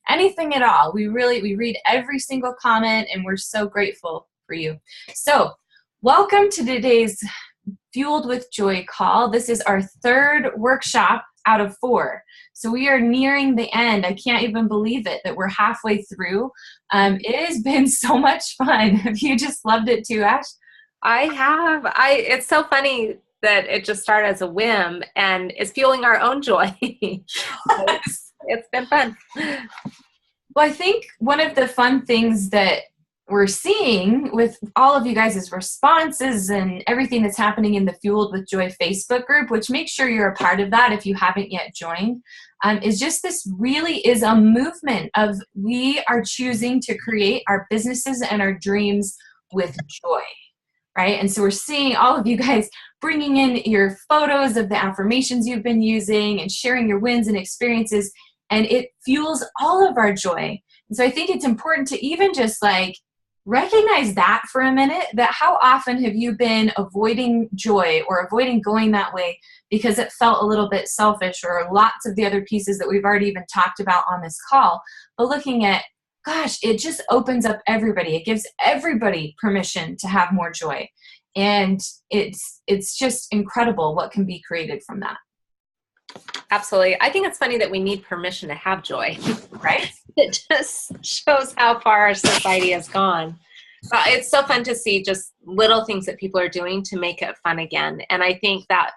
anything at all. We read every single comment, and we're so grateful for you. So welcome to today's Fueled with Joy call. This is our third workshop out of 4. So we are nearing the end. I can't even believe it that we're halfway through. It has been so much fun. Have you just loved it too, Ash? I have. It's so funny that it just started as a whim and is fueling our own joy. It's been fun. Well, I think one of the fun things that we're seeing with all of you guys' responses and everything that's happening in the Fueled with Joy Facebook group, which make sure you're a part of that if you haven't yet joined, is just this really is a movement of we are choosing to create our businesses and our dreams with joy, right? And so we're seeing all of you guys bringing in your photos of the affirmations you've been using and sharing your wins and experiences, and it fuels all of our joy. And so I think it's important to even just like recognize that for a minute, that how often have you been avoiding joy or avoiding going that way because it felt a little bit selfish, or lots of the other pieces that we've already even talked about on this call, but looking at, gosh, it just opens up everybody. It gives everybody permission to have more joy. And it's just incredible what can be created from that. Absolutely. I think it's funny that we need permission to have joy, right? It just shows how far our society has gone. It's so fun to see just little things that people are doing to make it fun again. And I think that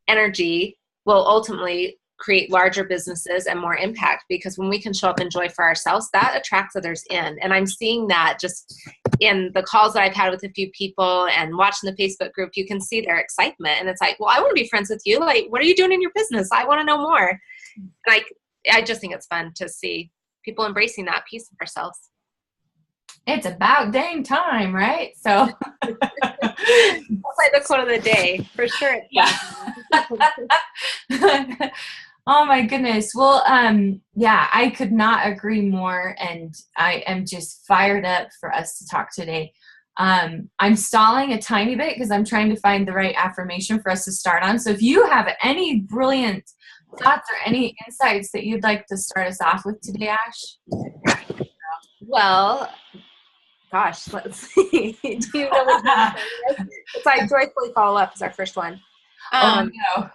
energy will ultimately create larger businesses and more impact, because when we can show up in joy for ourselves, that attracts others in. And I'm seeing that just in the calls that I've had with a few people and watching the Facebook group. You can see their excitement, and it's like, well, I want to be friends with you. Like, what are you doing in your business? I want to know more. And I just think it's fun to see people embracing that piece of ourselves. It's about dang time, right? So that's like the quote of the day, for sure. Yeah. Oh my goodness. Well, yeah, I could not agree more. And I am just fired up for us to talk today. I'm stalling a tiny bit because I'm trying to find the right affirmation for us to start on. So if you have any brilliant thoughts or any insights that you'd like to start us off with today, Ash? Well, gosh, let's see. Do you know what it's like? Joyfully Follow Up is our first one. Oh no.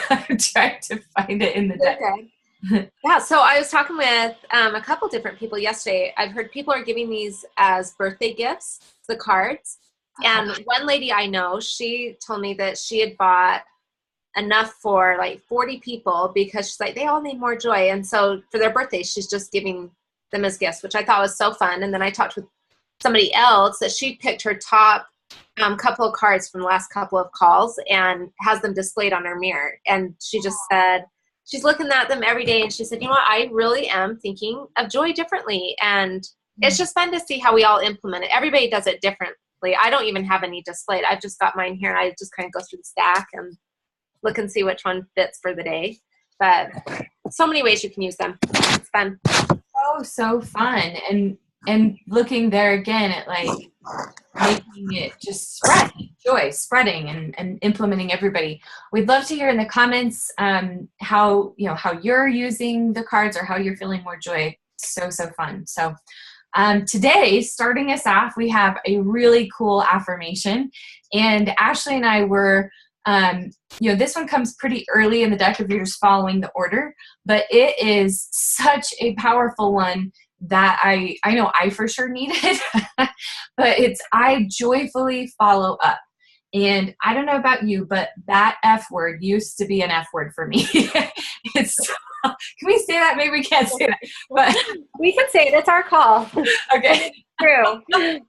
I'm trying to find it in the deck. Okay. Yeah, so I was talking with a couple different people yesterday. I've heard people are giving these as birthday gifts, the cards. And one lady I know, she told me that she had bought enough for like 40 people, because she's like, they all need more joy. And so for their birthday, she's just giving them as gifts, which I thought was so fun. And then I talked with somebody else that she picked her top couple of cards from the last couple of calls and has them displayed on her mirror. And she just said, she's looking at them every day. And she said, you know what, I really am thinking of joy differently. And it's just fun to see how we all implement it. Everybody does it differently. I don't even have any displayed. I've just got mine here, and I just kind of go through the stack and look and see which one fits for the day. But so many ways you can use them. It's fun. Oh, so fun. And looking there again at like making it just spread joy, spreading and implementing everybody. We'd love to hear in the comments how you're using the cards or how you're feeling more joy. So fun. So today, starting us off, we have a really cool affirmation, and Ashley and I were this one comes pretty early in the deck if you're just following the order, but it is such a powerful one that I know I for sure needed, but it's I joyfully follow up. And I don't know about you, but that F word used to be an F word for me. Can we say that? Maybe we can't say that, but we can say it. It's our call. Okay. True. I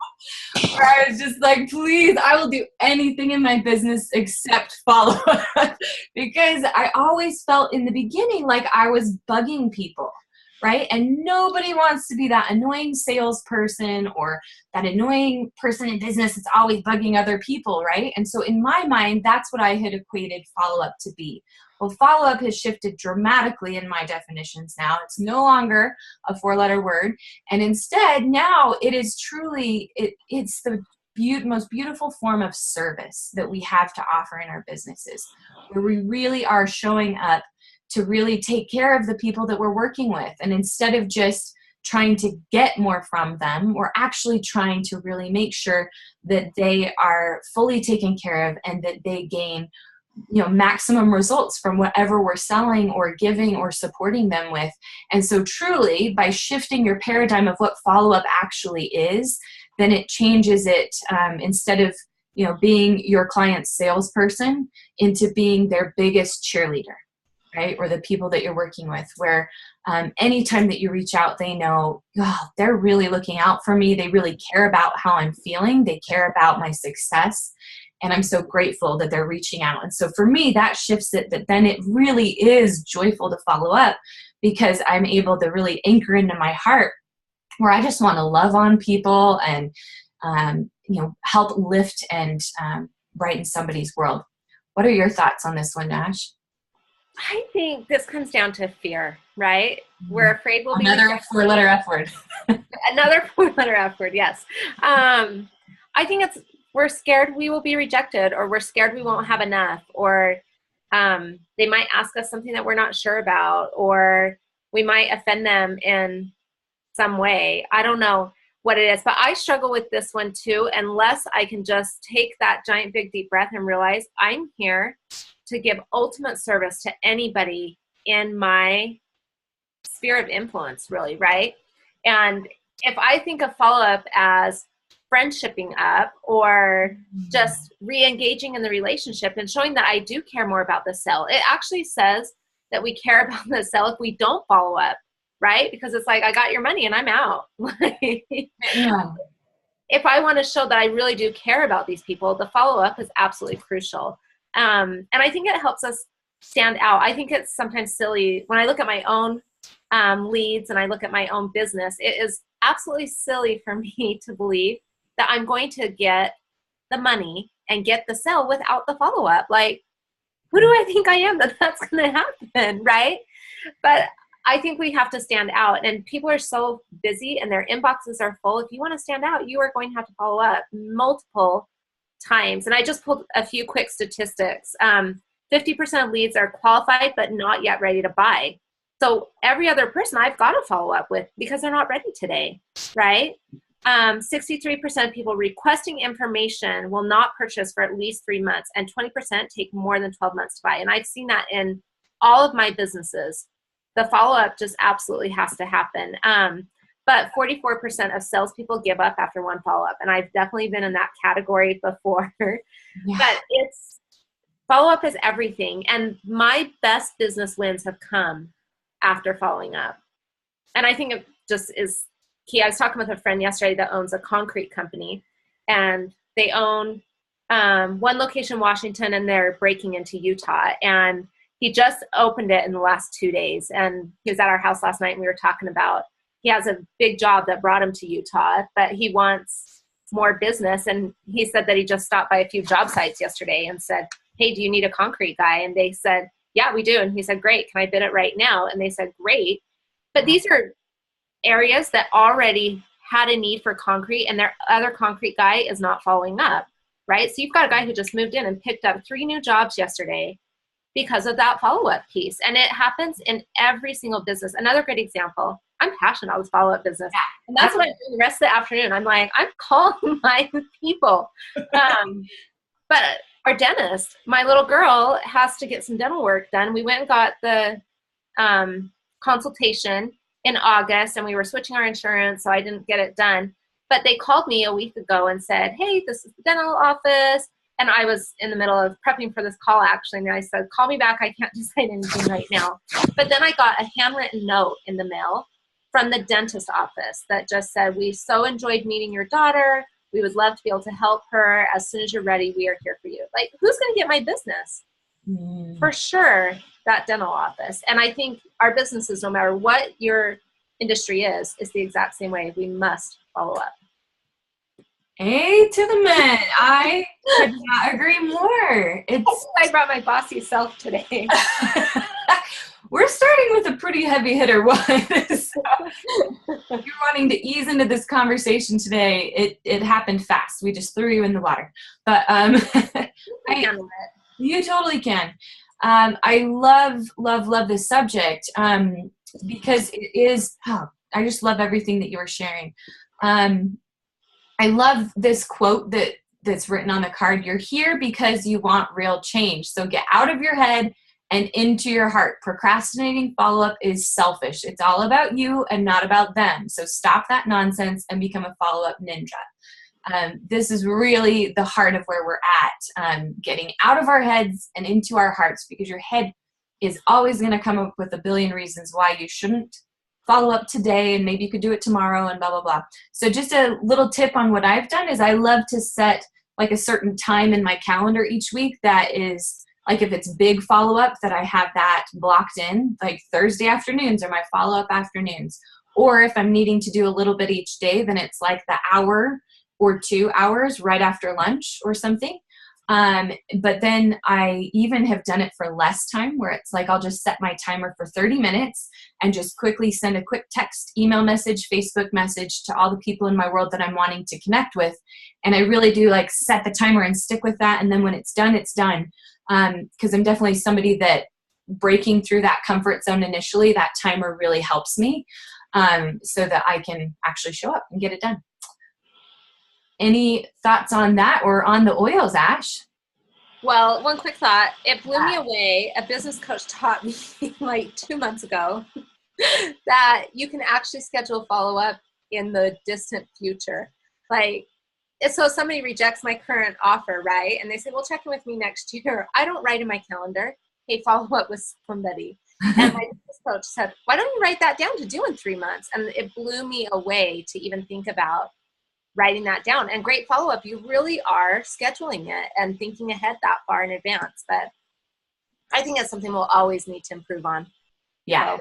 was just like, please, I will do anything in my business except follow up, because I always felt in the beginning like I was bugging people. Right? And nobody wants to be that annoying salesperson or that annoying person in business that's always bugging other people, right? And so in my mind, that's what I had equated follow-up to be. Well, follow-up has shifted dramatically in my definitions now. It's no longer a 4-letter word. And instead, now it is truly, it's the most beautiful form of service that we have to offer in our businesses, where we really are showing up to really take care of the people that we're working with. And instead of just trying to get more from them, we're actually trying to really make sure that they are fully taken care of and that they gain, maximum results from whatever we're selling or giving or supporting them with. And so truly, by shifting your paradigm of what follow-up actually is, then it changes it, instead of being your client's salesperson, into being their biggest cheerleader, right? Or the people that you're working with, where anytime that you reach out, they know, oh, they're really looking out for me. They really care about how I'm feeling. They care about my success. And I'm so grateful that they're reaching out. And so for me, that shifts it, that then it really is joyful to follow up, because I'm able to really anchor into my heart, where I just want to love on people and, help lift and brighten somebody's world. What are your thoughts on this one, Nash? I think this comes down to fear, right? We're afraid we'll be another four-letter F word. Another four-letter F word, yes. I think we're scared we will be rejected, or we're scared we won't have enough, or they might ask us something that we're not sure about, or we might offend them in some way. I don't know what it is, but I struggle with this one too, unless I can just take that giant big deep breath and realize I'm here to give ultimate service to anybody in my sphere of influence, really, right? And if I think of follow-up as friendshipping up, or just re-engaging in the relationship and showing that I do care more about the sale, it actually says that we care about the sale if we don't follow up, right? Because it's like, I got your money and I'm out. Yeah. If I want to show that I really do care about these people, the follow-up is absolutely crucial. And I think it helps us stand out. I think it's sometimes silly when I look at my own leads and I look at my own business. It is absolutely silly for me to believe that I'm going to get the money and get the sale without the follow-up. Like, who do I think I am that that's going to happen, right? But I think we have to stand out, and people are so busy and their inboxes are full. If you want to stand out, you are going to have to follow up multiple times. And I just pulled a few quick statistics. 50% of leads are qualified but not yet ready to buy. So every other person I've got to follow up with because they're not ready today, right? 63% of people requesting information will not purchase for at least 3 months, and 20% take more than 12 months to buy. And I've seen that in all of my businesses. The follow-up just absolutely has to happen. But 44% of salespeople give up after one follow-up. And I've definitely been in that category before. Yeah. But follow-up is everything. And my best business wins have come after following up. And I think it just is key. I was talking with a friend yesterday that owns a concrete company. And they own one location in Washington, and they're breaking into Utah. And he just opened it in the last 2 days. And he was at our house last night, and we were talking about he has a big job that brought him to Utah, but he wants more business. And he said that he just stopped by a few job sites yesterday and said, hey, do you need a concrete guy? And they said, yeah, we do. And he said, great. Can I bid it right now? And they said, great. But these are areas that already had a need for concrete, and their other concrete guy is not following up, right? So you've got a guy who just moved in and picked up 3 new jobs yesterday because of that follow-up piece. And it happens in every single business. Another great example, I'm passionate about this follow-up business. And that's what I do the rest of the afternoon. I'm like, I'm calling my people. But our dentist, my little girl has to get some dental work done. We went and got the consultation in August, and we were switching our insurance, so I didn't get it done. But they called me a week ago and said, hey, this is the dental office. And I was in the middle of prepping for this call, actually. And I said, call me back. I can't decide anything right now. But then I got a handwritten note in the mail from the dentist office that just said, we so enjoyed meeting your daughter. We would love to be able to help her. As soon as you're ready, we are here for you. Like, who's going to get my business? For sure, that dental office. And I think our businesses, no matter what your industry is the exact same way. We must follow up. A to the men. I could not agree more. I brought my bossy self today. We're starting with a pretty heavy hitter one. So you're wanting to ease into this conversation today. It happened fast. We just threw you in the water. But you totally can. I love this subject because it is, I just love everything that you were sharing. I love this quote that's written on the card. You're here because you want real change. So get out of your head and into your heart. Procrastinating follow-up is selfish. It's all about you and not about them. So stop that nonsense and become a follow-up ninja. This is really the heart of where we're at, getting out of our heads and into our hearts, because your head is always going to come up with a billion reasons why you shouldn't follow up today, and maybe you could do it tomorrow, and blah, blah, blah. So just a little tip on what I've done is I love to set like a certain time in my calendar each week that is like, if it's big follow-up, that I have that blocked in, like Thursday afternoons are my follow-up afternoons. Or if I'm needing to do a little bit each day, then it's like the hour or 2 hours right after lunch or something. But then I even have done it for less time, where it's like I'll just set my timer for 30 minutes and just quickly send a quick text, email message, Facebook message to all the people in my world that I'm wanting to connect with. And I really do like set the timer and stick with that. And then when it's done, it's done. Because I'm definitely somebody that breaking through that comfort zone initially, that timer really helps me, so that I can actually show up and get it done. Any thoughts on that or on the oils, Ash? Well, one quick thought. It blew me away. A business coach taught me like 2 months ago that you can actually schedule follow-up in the distant future. Like, so somebody rejects my current offer, right? And they say, well, check in with me next year. I don't write in my calendar, hey, follow up with somebody. And my business coach said, why don't you write that down to do in 3 months? And it blew me away to even think about writing that down. And great follow-up, you really are scheduling it and thinking ahead that far in advance. But I think that's something we'll always need to improve on. Yeah.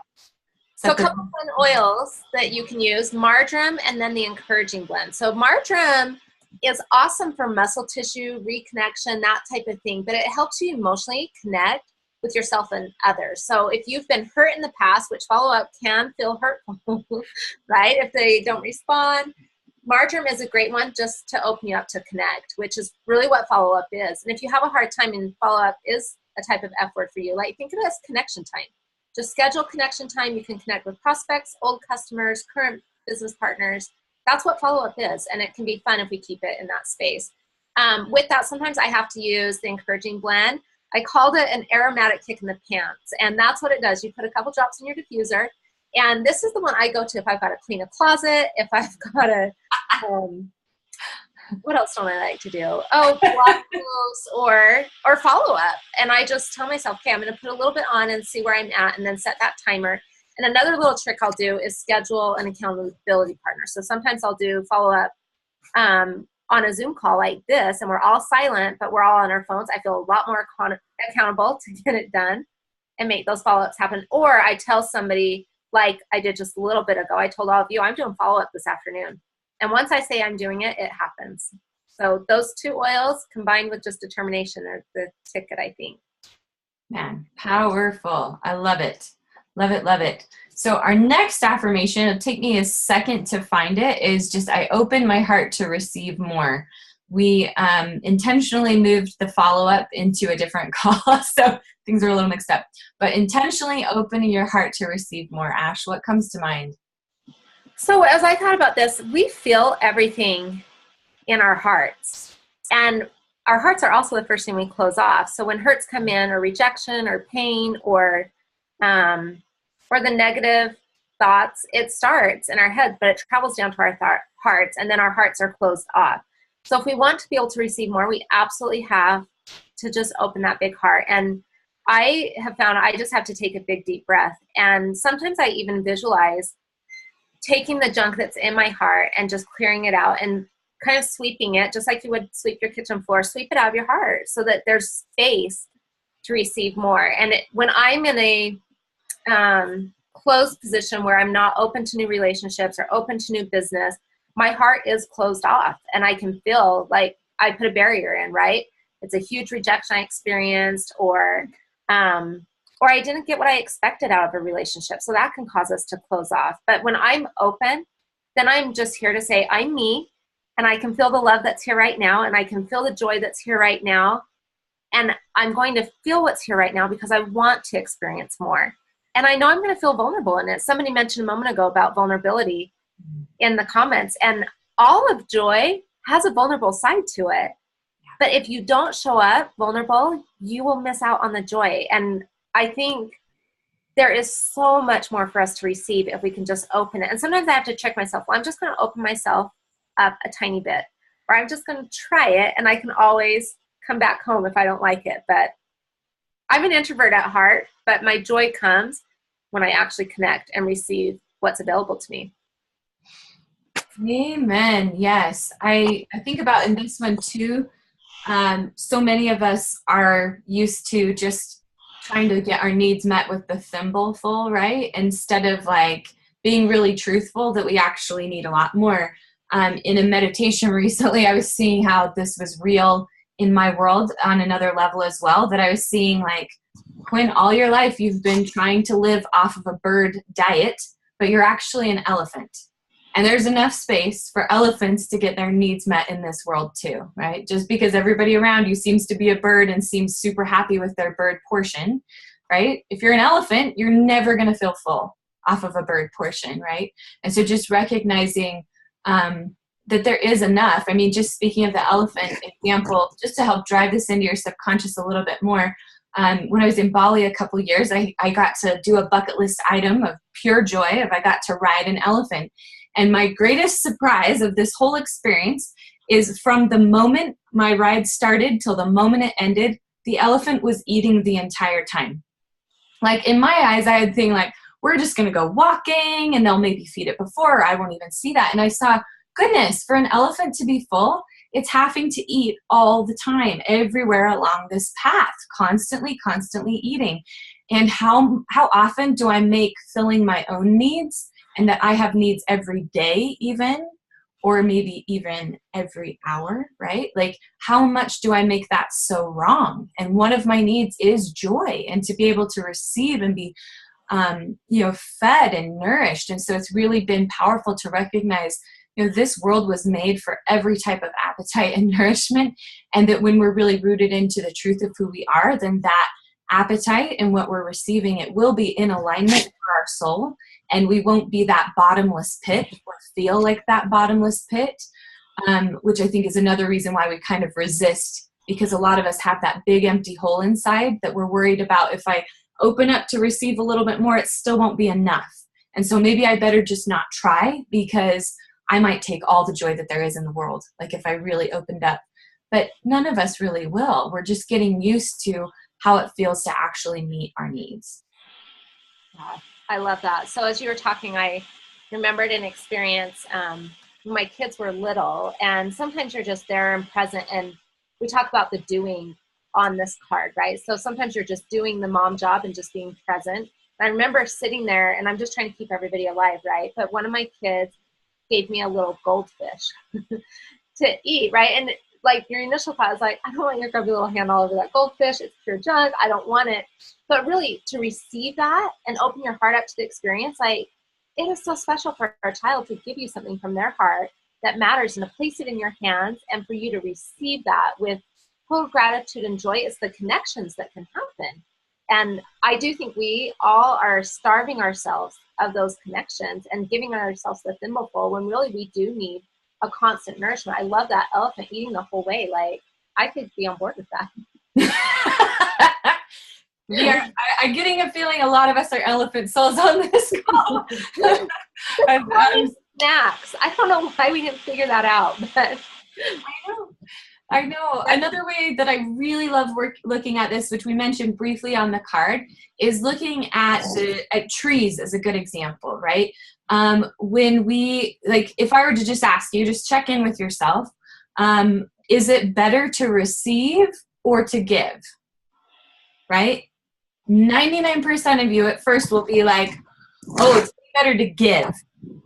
So a couple fun oils that you can use, marjoram and then the encouraging blend. So marjoram is awesome for muscle tissue, reconnection, that type of thing, but it helps you emotionally connect with yourself and others. So if you've been hurt in the past, which follow-up can feel hurtful, right? If they don't respond, marjoram is a great one just to open you up to connect, which is really what follow-up is. And if you have a hard time and follow-up is a type of F word for you, like think of it as connection time. Just schedule connection time. You can connect with prospects, old customers, current business partners. That's what follow-up is, and it can be fun if we keep it in that space. With that, sometimes I have to use the encouraging blend. I called it an aromatic kick in the pants, and that's what it does. You put a couple drops in your diffuser, and this is the one I go to if I've got to clean a closet, if I've got to, what else don't I like to do? Oh, blog posts or follow-up. And I just tell myself, okay, I'm going to put a little bit on and see where I'm at, and then set that timer. And another little trick I'll do is schedule an accountability partner. So sometimes I'll do follow-up on a Zoom call like this, and we're all silent, but we're all on our phones. I feel a lot more accountable to get it done and make those follow-ups happen. Or I tell somebody, like I did just a little bit ago, I told all of you, I'm doing follow-up this afternoon. And once I say I'm doing it, it happens. So those two oils combined with just determination are the ticket, I think. Man, powerful. I love it. Love it, love it. So our next affirmation, it'll take me a second to find it, is just I open my heart to receive more. We intentionally moved the follow-up into a different call, so things are a little mixed up. But intentionally opening your heart to receive more. Ash, what comes to mind? So as I thought about this, we feel everything in our hearts. And our hearts are also the first thing we close off. So when hurts come in, or rejection, or pain, or the negative thoughts, it starts in our head, but it travels down to our hearts, and then our hearts are closed off. So if we want to be able to receive more, we absolutely have to just open that big heart. And I have found I just have to take a big, deep breath. And sometimes I even visualize taking the junk that's in my heart and just clearing it out and kind of sweeping it, just like you would sweep your kitchen floor, sweep it out of your heart so that there's space to receive more. And when I'm in a closed position where I'm not open to new relationships or open to new business, my heart is closed off, and I can feel like I put a barrier in, right? It's a huge rejection I experienced, or I didn't get what I expected out of a relationship. So that can cause us to close off. But when I'm open, then I'm just here to say, I'm me, and I can feel the love that's here right now, and I can feel the joy that's here right now. And I'm going to feel what's here right now because I want to experience more. And I know I'm going to feel vulnerable in it. Somebody mentioned a moment ago about vulnerability in the comments. And all of joy has a vulnerable side to it. But if you don't show up vulnerable, you will miss out on the joy. And I think there is so much more for us to receive if we can just open it. And sometimes I have to check myself. Well, I'm just going to open myself up a tiny bit, or I'm just going to try it, and I can always come back home if I don't like it. But I'm an introvert at heart, but my joy comes when I actually connect and receive what's available to me. Amen. Yes. I think about in this one too, so many of us are used to just trying to get our needs met with the thimble full, right? Instead of like being really truthful that we actually need a lot more. In a meditation recently, I was seeing how this was real in my world on another level as well, that I was seeing like, Quinn, all your life you've been trying to live off of a bird diet, but you're actually an elephant. And there's enough space for elephants to get their needs met in this world too, right? Just because everybody around you seems to be a bird and seems super happy with their bird portion, right? If you're an elephant, you're never going to feel full off of a bird portion, right? And so just recognizing that there is enough. I mean, just speaking of the elephant example, just to help drive this into your subconscious a little bit more, when I was in Bali a couple of years, I got to do a bucket list item of pure joy if I got to ride an elephant. And my greatest surprise of this whole experience is from the moment my ride started till the moment it ended, the elephant was eating the entire time. Like in my eyes, I had think like, we're just going to go walking and they'll maybe feed it before, or I won't even see that. And I saw, goodness, for an elephant to be full, it's having to eat all the time, everywhere along this path, constantly eating. And how often do I make filling my own needs, and that I have needs every day even, or maybe even every hour, right? Like how much do I make that so wrong? And one of my needs is joy, and to be able to receive and be fed and nourished. And so it's really been powerful to recognize, this world was made for every type of appetite and nourishment. And that when we're really rooted into the truth of who we are, then that appetite and what we're receiving, it will be in alignment for our soul. And we won't be that bottomless pit or feel like that bottomless pit, which I think is another reason why we kind of resist, because a lot of us have that big empty hole inside that we're worried about. If I open up to receive a little bit more, it still won't be enough. And so maybe I better just not try, because I might take all the joy that there is in the world, like if I really opened up. But none of us really will. We're just getting used to how it feels to actually meet our needs. Yeah, I love that. So as you were talking, I remembered an experience when my kids were little, and sometimes you're just there and present, and we talk about the doing on this card, right? So sometimes you're just doing the mom job and just being present. And I remember sitting there, and I'm just trying to keep everybody alive, right? But one of my kids gave me a little goldfish to eat, right? And like your initial thought is like, I don't want your grubby little hand all over that goldfish. It's pure junk. I don't want it. But really, to receive that and open your heart up to the experience, like it is so special for a child to give you something from their heart that matters, and to place it in your hands and for you to receive that with full gratitude and joy. It's the connections that can happen. And I do think we all are starving ourselves of those connections and giving ourselves the thimbleful when really we do need a constant nourishment. I love that elephant eating the whole way. Like I could be on board with that. I'm getting a feeling a lot of us are elephant souls on this call. Snacks. I don't know why we didn't figure that out, but I know. Another way that I really love looking at this, which we mentioned briefly on the card, is looking at trees as a good example, right? When we, like, if I were to just ask you, just check in with yourself, is it better to receive or to give, right? 99% of you at first will be like, oh, it's better to give,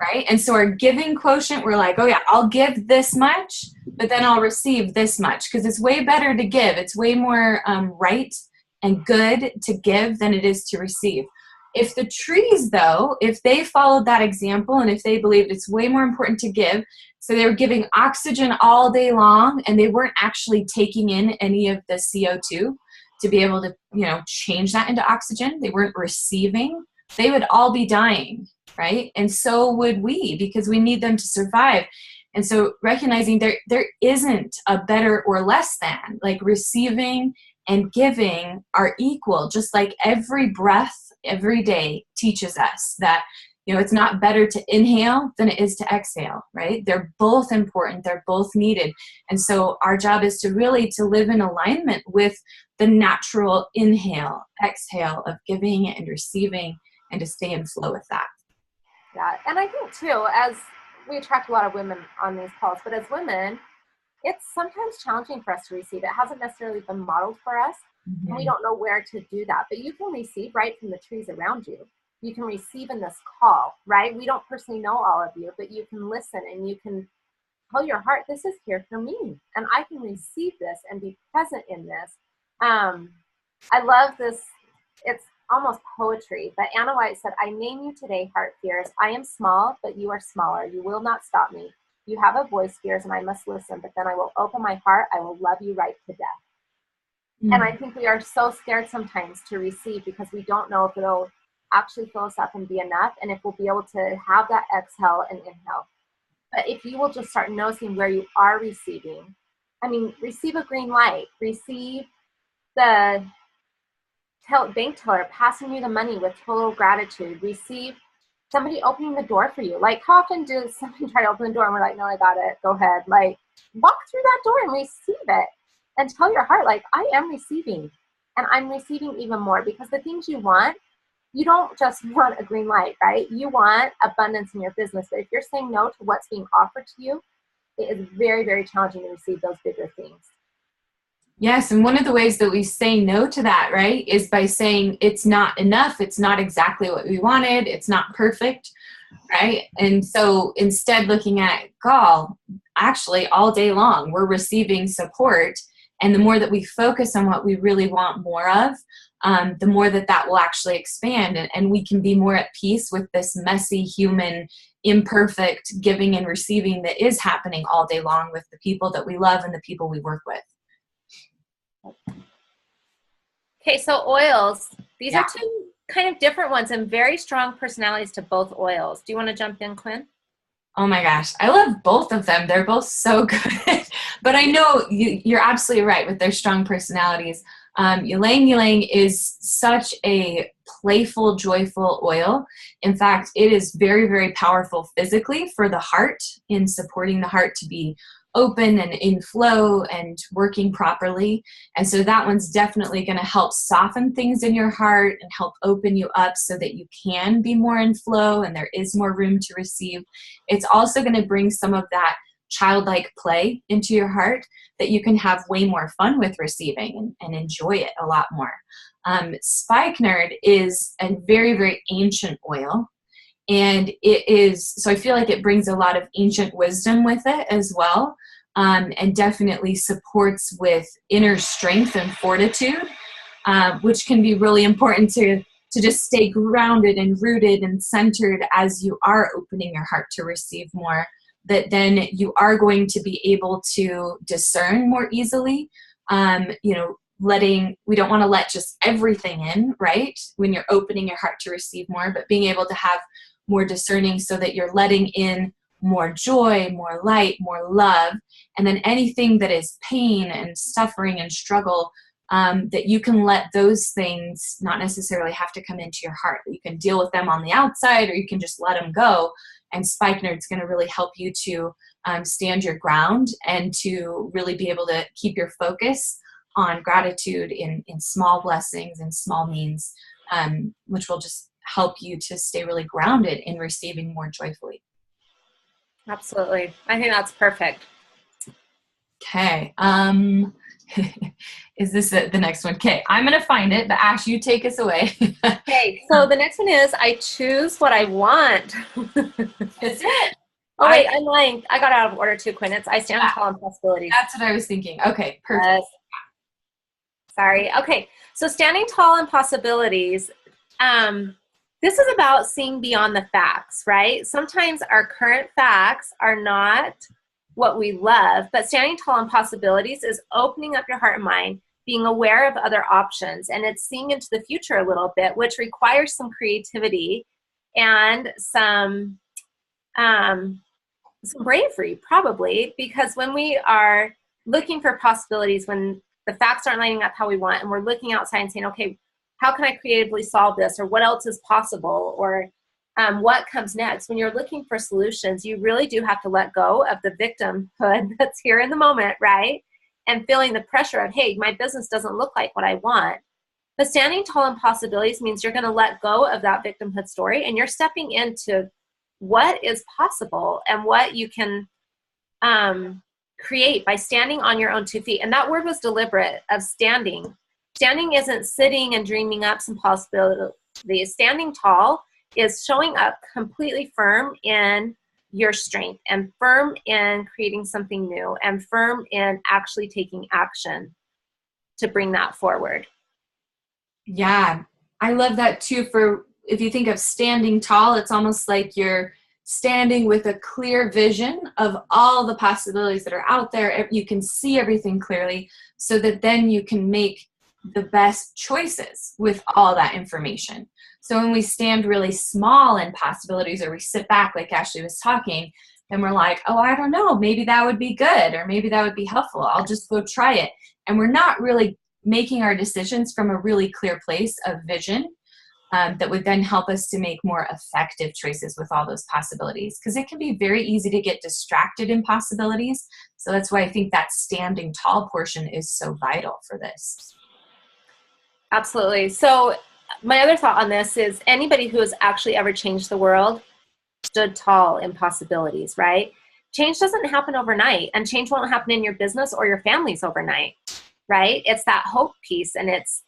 right? And so our giving quotient, we're like, oh yeah, I'll give this much, but then I'll receive this much, because it's way better to give. It's way more right and good to give than it is to receive. If the trees, though, if they followed that example and if they believed it's way more important to give, so they were giving oxygen all day long and they weren't actually taking in any of the CO2 to be able to, change that into oxygen, they weren't receiving, they would all be dying, right? And so would we, because we need them to survive. And so recognizing there isn't a better or less than, like receiving and giving are equal, just like every breath every day teaches us that, it's not better to inhale than it is to exhale, right? They're both important. They're both needed. And so our job is to live in alignment with the natural inhale, exhale of giving and receiving, and to stay in flow with that. Yeah. And I think too, as we attract a lot of women on these calls, but as women, it's sometimes challenging for us to receive. It hasn't necessarily been modeled for us, and we don't know where to do that. But you can receive right from the trees around you. You can receive in this call, right? We don't personally know all of you, but you can listen and you can tell your heart, this is here for me, and I can receive this and be present in this. I love this. It's almost poetry, but Anna White said, I name you today, heart fears. I am small, but you are smaller. You will not stop me. You have a voice, fears, and I must listen, but then I will open my heart. I will love you right to death. And I think we are so scared sometimes to receive because we don't know if it'll actually fill us up and be enough, and if we'll be able to have that exhale and inhale. But if you will just start noticing where you are receiving, receive a green light, receive the bank teller passing you the money with total gratitude, receive somebody opening the door for you. Like, how often does somebody try to open the door and we're like, no, I got it, go ahead. Like, walk through that door and receive it, and tell your heart, like, I am receiving, and I'm receiving even more, because the things you want, you don't just want a green light, right? You want abundance in your business. But if you're saying no to what's being offered to you, it is very, very challenging to receive those bigger things. Yes, and one of the ways that we say no to that, right, is by saying it's not enough, it's not exactly what we wanted, it's not perfect, right? And so instead looking at, actually all day long, we're receiving support, and the more that we focus on what we really want more of, the more that will actually expand, and we can be more at peace with this messy, human, imperfect giving and receiving that is happening all day long with the people that we love and the people we work with. Okay, so oils. These are two kind of different ones and very strong personalities to both oils. Do you want to jump in, Quinn? Oh my gosh, I love both of them. They're both so good. But I know you're absolutely right with their strong personalities. Ylang Ylang is such a playful, joyful oil. In fact, it is very, very powerful physically for the heart, in supporting the heart to be open and in flow and working properly. And so that one's definitely going to help soften things in your heart and help open you up so that you can be more in flow and there is more room to receive. It's also going to bring some of that childlike play into your heart that you can have way more fun with receiving and enjoy it a lot more. Spikenard is a very, very ancient oil. And so I feel like it brings a lot of ancient wisdom with it as well, and definitely supports with inner strength and fortitude, which can be really important to just stay grounded and rooted and centered as you are opening your heart to receive more, that then you are going to be able to discern more easily. We don't want to let just everything in, right? When you're opening your heart to receive more, but being able to have more discerning so that you're letting in more joy, more light, more love, and then anything that is pain and suffering and struggle, that you can let those things not necessarily have to come into your heart. You can deal with them on the outside, or you can just let them go. And Spikenard is going to really help you to stand your ground and to really be able to keep your focus on gratitude in small blessings and small means, which will just help you to stay really grounded in receiving more joyfully. Absolutely. I think that's perfect. Okay. Is this the next one? Okay, I'm going to find it, but Ash, you take us away. Okay, so the next one is I choose what I want. That's it. Oh, wait, I'm lying. I got out of order too, Quinn. It's I stand tall in possibilities. That's what I was thinking. Okay, perfect. Sorry. Okay, so standing tall in possibilities, This is about seeing beyond the facts, right? Sometimes our current facts are not what we love, but standing tall on possibilities is opening up your heart and mind, being aware of other options, and it's seeing into the future a little bit, which requires some creativity and some bravery, probably, because when we are looking for possibilities, when the facts aren't lining up how we want, and we're looking outside and saying, okay, how can I creatively solve this? Or what else is possible? Or what comes next? When you're looking for solutions, you really do have to let go of the victimhood that's here in the moment, right? And feeling the pressure of, hey, my business doesn't look like what I want. But standing tall in possibilities means you're going to let go of that victimhood story, and you're stepping into what is possible and what you can create by standing on your own 2 feet. And that word was deliberate, of standing. Standing isn't sitting and dreaming up some possibilities. Standing tall is showing up completely firm in your strength, and firm in creating something new, and firm in actually taking action to bring that forward. Yeah, I love that too. For if you think of standing tall, it's almost like you're standing with a clear vision of all the possibilities that are out there. You can see everything clearly, so that then you can make the best choices with all that information. So when we stand really small in possibilities, or we sit back like Ashley was talking, then we're like, oh, I don't know, maybe that would be good, or maybe that would be helpful. I'll just go try it. And we're not really making our decisions from a really clear place of vision that would then help us to make more effective choices with all those possibilities. Because it can be very easy to get distracted in possibilities. So that's why I think that standing tall portion is so vital for this. Absolutely. So my other thought on this is, anybody who has actually ever changed the world stood tall in possibilities, right? Change doesn't happen overnight, and change won't happen in your business or your families overnight, right? It's that hope piece, and it's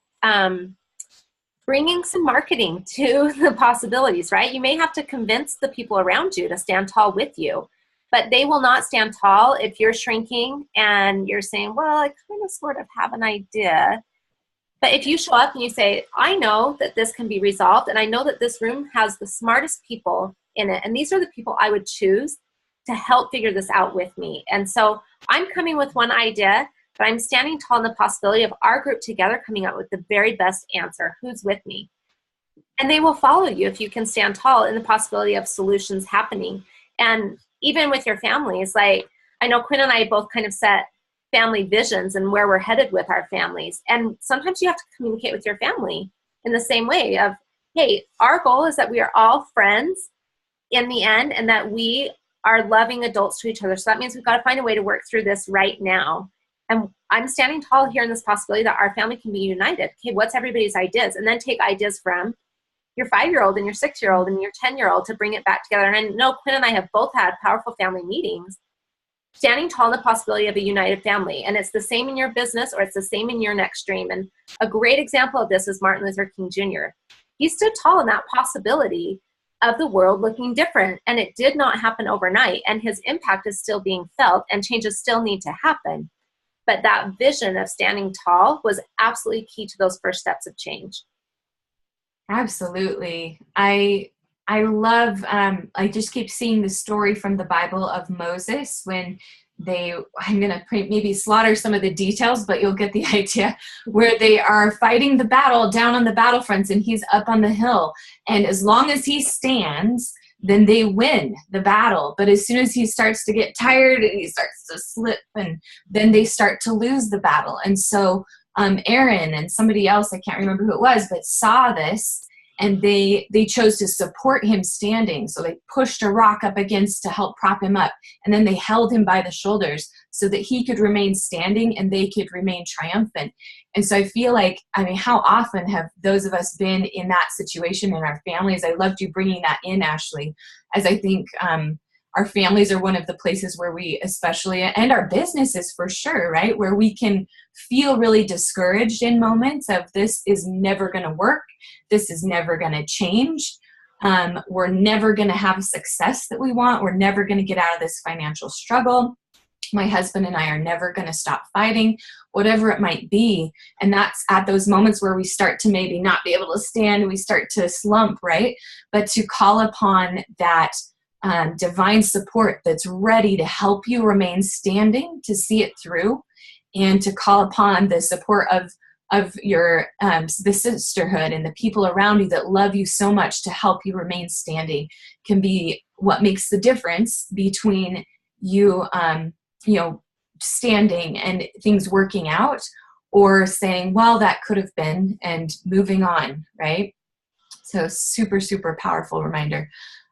bringing some marketing to the possibilities, right? You may have to convince the people around you to stand tall with you, but they will not stand tall if you're shrinking and you're saying, well, I kind of sort of have an idea. But if you show up and you say, I know that this can be resolved, and I know that this room has the smartest people in it, and these are the people I would choose to help figure this out with me. And so I'm coming with one idea, but I'm standing tall in the possibility of our group together coming up with the very best answer. Who's with me? And they will follow you if you can stand tall in the possibility of solutions happening. And even with your families, like I know Quinn and I both kind of set family visions and where we're headed with our families. And sometimes you have to communicate with your family in the same way of, hey, our goal is that we are all friends in the end, and that we are loving adults to each other. So that means we've got to find a way to work through this right now. And I'm standing tall here in this possibility that our family can be united. Okay, what's everybody's ideas? And then take ideas from your 5-year-old and your 6-year-old and your 10-year-old to bring it back together. And I know Quinn and I have both had powerful family meetings, standing tall in the possibility of a united family. And it's the same in your business, or it's the same in your next dream. And a great example of this is Martin Luther King Jr. He stood tall in that possibility of the world looking different. And it did not happen overnight. And his impact is still being felt, and changes still need to happen. But that vision of standing tall was absolutely key to those first steps of change. Absolutely. I love, I just keep seeing the story from the Bible of Moses when I'm going to maybe slaughter some of the details, but you'll get the idea, where they are fighting the battle down on the battlefronts, and he's up on the hill. And as long as he stands, then they win the battle. But as soon as he starts to get tired and he starts to slip, and then they start to lose the battle. And so Aaron and somebody else, I can't remember who it was, but saw this, and they chose to support him standing. So they pushed a rock up against to help prop him up. And then they held him by the shoulders so that he could remain standing and they could remain triumphant. And so I feel like, how often have those of us been in that situation in our families? I loved you bringing that in, Ashley, as I think our families are one of the places where we especially, and our businesses for sure, right? Where we can feel really discouraged in moments of, this is never going to work. This is never going to change. We're never going to have a success that we want. We're never going to get out of this financial struggle. My husband and I are never going to stop fighting, whatever it might be. And that's at those moments where we start to maybe not be able to stand, we start to slump, right? But to call upon that divine support that's ready to help you remain standing, to see it through, and to call upon the support of your the sisterhood and the people around you that love you so much to help you remain standing, can be what makes the difference between you standing and things working out, or saying, well, that could have been, and moving on, right? So super, super powerful reminder.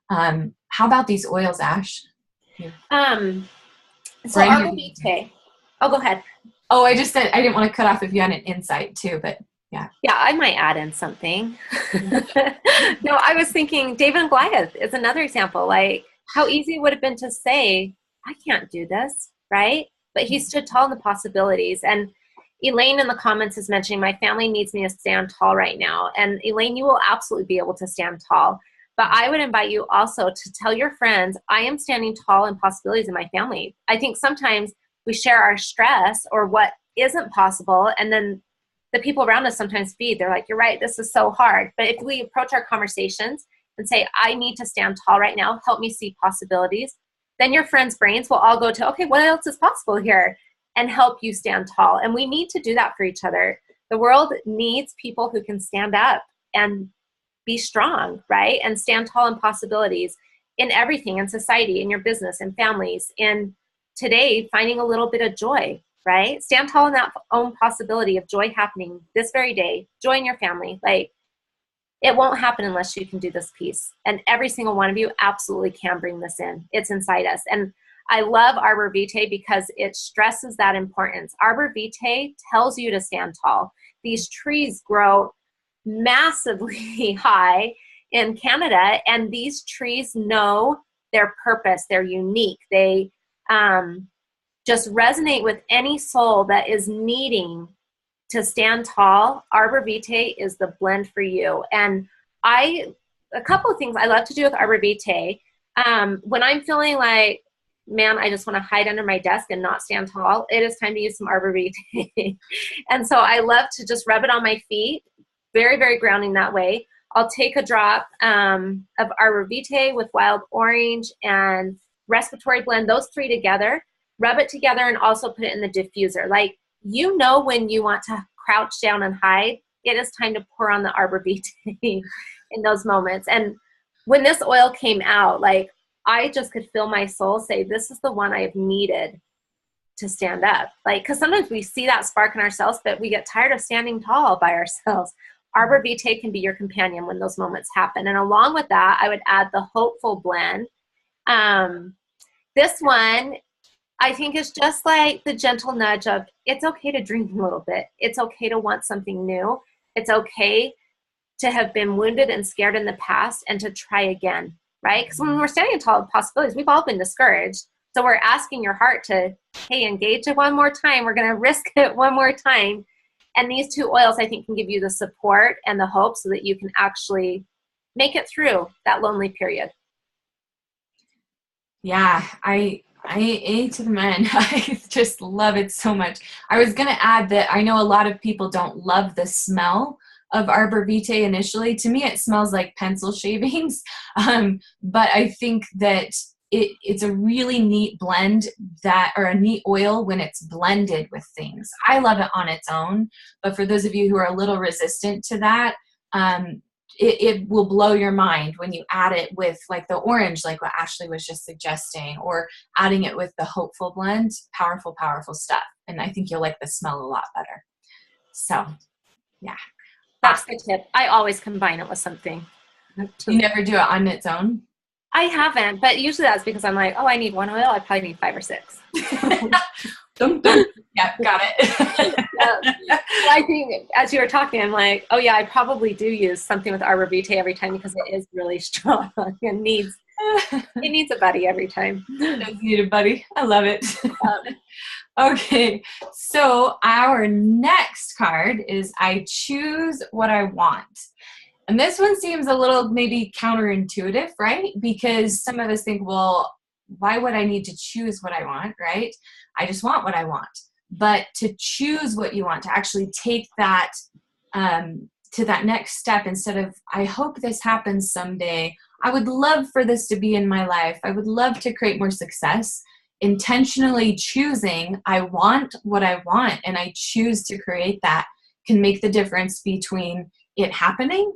How about these oils, Ash? So arbor vitae. Oh, go ahead. Oh, I just said I didn't want to cut off if you had an insight too, but yeah. Yeah, I might add in something. No, I was thinking David and Goliath is another example. Like, how easy it would have been to say, I can't do this, right? But he stood tall in the possibilities. And Elaine in the comments is mentioning, my family needs me to stand tall right now. And Elaine, you will absolutely be able to stand tall. But I would invite you also to tell your friends, I am standing tall in possibilities in my family. I think sometimes we share our stress or what isn't possible, and then the people around us sometimes feed. They're like, you're right, this is so hard. But if we approach our conversations and say, I need to stand tall right now, help me see possibilities, then your friends' brains will all go to, okay, what else is possible here? And help you stand tall. And we need to do that for each other. The world needs people who can stand up and be strong, right? And stand tall in possibilities in everything, in society, in your business, in families, in today, finding a little bit of joy, right? Stand tall in that own possibility of joy happening this very day, joy in your family. Like, it won't happen unless you can do this piece. And every single one of you absolutely can bring this in. It's inside us. And I love Arbor Vitae because it stresses that importance. Arbor Vitae tells you to stand tall. These trees grow massively high in Canada, and these trees know their purpose. They're unique. They just resonate with any soul that is needing to stand tall. Arbor Vitae is the blend for you. And a couple of things I love to do with Arbor Vitae, when I'm feeling like, man, I just want to hide under my desk and not stand tall, it is time to use some Arbor Vitae. And so I love to just rub it on my feet, very, very grounding that way. I'll take a drop of Arbor Vitae with wild orange and respiratory blend, those three together, rub it together, and also put it in the diffuser. Like, you know, when you want to crouch down and hide, it is time to pour on the Arbor Vitae in those moments. And when this oil came out, like, I just could feel my soul say, this is the one I've needed to stand up. Like, because sometimes we see that spark in ourselves, but we get tired of standing tall by ourselves. Arbor Vitae can be your companion when those moments happen. And along with that, I would add the Hopeful blend. This one, I think, is just like the gentle nudge of, it's okay to dream a little bit. It's okay to want something new. It's okay to have been wounded and scared in the past and to try again, right? Because when we're standing in tall possibilities, we've all been discouraged. So we're asking your heart to, hey, engage it one more time. We're going to risk it one more time. And these two oils, I think, can give you the support and the hope so that you can actually make it through that lonely period. Yeah, I A to the men. I just love it so much. I was going to add that I know a lot of people don't love the smell of Arbor Vitae initially. To me, it smells like pencil shavings. But I think that it's a really neat blend, or a neat oil when it's blended with things. I love it on its own, but for those of you who are a little resistant to that, it will blow your mind when you add it with, like, the orange, like what Ashley was just suggesting, or adding it with the Hopeful blend. Powerful, powerful stuff. And I think you'll like the smell a lot better. So, yeah. That's the tip. I always combine it with something. You never do it on its own? I haven't, but usually that's because I'm like, oh, I need one oil. I probably need 5 or 6. Dum, dum. Yeah, got it. I think as you were talking, I'm like, oh yeah, I probably do use something with Arbor Vitae every time because it is really strong and needs a buddy every time. It does need a buddy. I love it. Okay, so our next card is I choose what I want. And this one seems a little maybe counterintuitive, right? Because some of us think, well, why would I need to choose what I want, right? I just want what I want. But to choose what you want, to actually take that to that next step, instead of, I hope this happens someday, I would love for this to be in my life, I would love to create more success. Intentionally choosing, I want what I want, and I choose to create that, can make the difference between it happening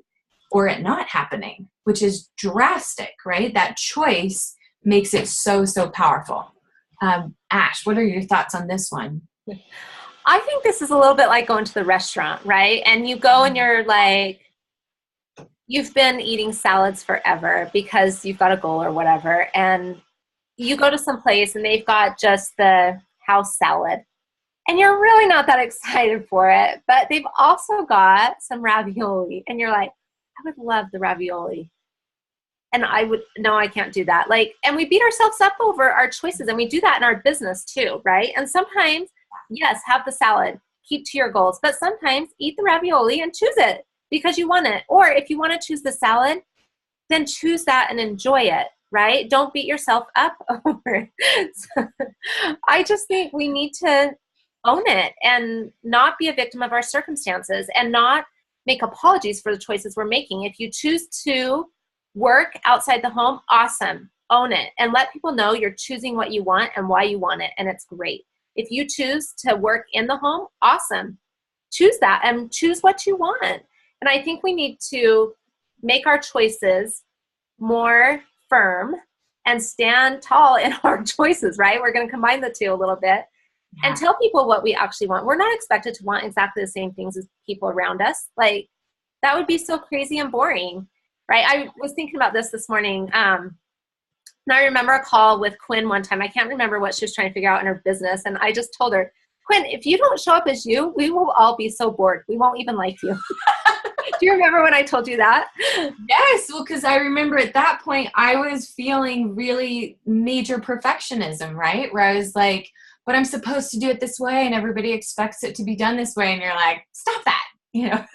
or it not happening, which is drastic, right? That choice makes it so, so powerful. Ash, what are your thoughts on this one? I think this is a little bit like going to the restaurant, right? And you go and you're like, you've been eating salads forever because you've got a goal or whatever. And you go to some place and they've got just the house salad. And you're really not that excited for it. But they've also got some ravioli. And you're like, I would love the ravioli. And no, I can't do that. Like, and we beat ourselves up over our choices. And we do that in our business too, right? And sometimes, yes, have the salad, keep to your goals. But sometimes eat the ravioli and choose it because you want it. Or if you want to choose the salad, then choose that and enjoy it, right? Don't beat yourself up over it. So, I just think we need to own it and not be a victim of our circumstances and not make apologies for the choices we're making. If you choose to work outside the home, awesome. Own it and let people know you're choosing what you want and why you want it, and it's great. If you choose to work in the home, awesome. Choose that and choose what you want. And I think we need to make our choices more firm and stand tall in our choices, right? We're going to combine the two a little bit and tell people what we actually want. We're not expected to want exactly the same things as people around us. Like, that would be so crazy and boring, right? I was thinking about this morning. And I remember a call with Quinn one time. I can't remember what she was trying to figure out in her business. And I just told her, Quinn, if you don't show up as you, we will all be so bored. We won't even like you. Do you remember when I told you that? Yes. Well, because I remember at that point, I was feeling really major perfectionism, right? Where I was like, but I'm supposed to do it this way and everybody expects it to be done this way. And you're like, stop that, Yeah,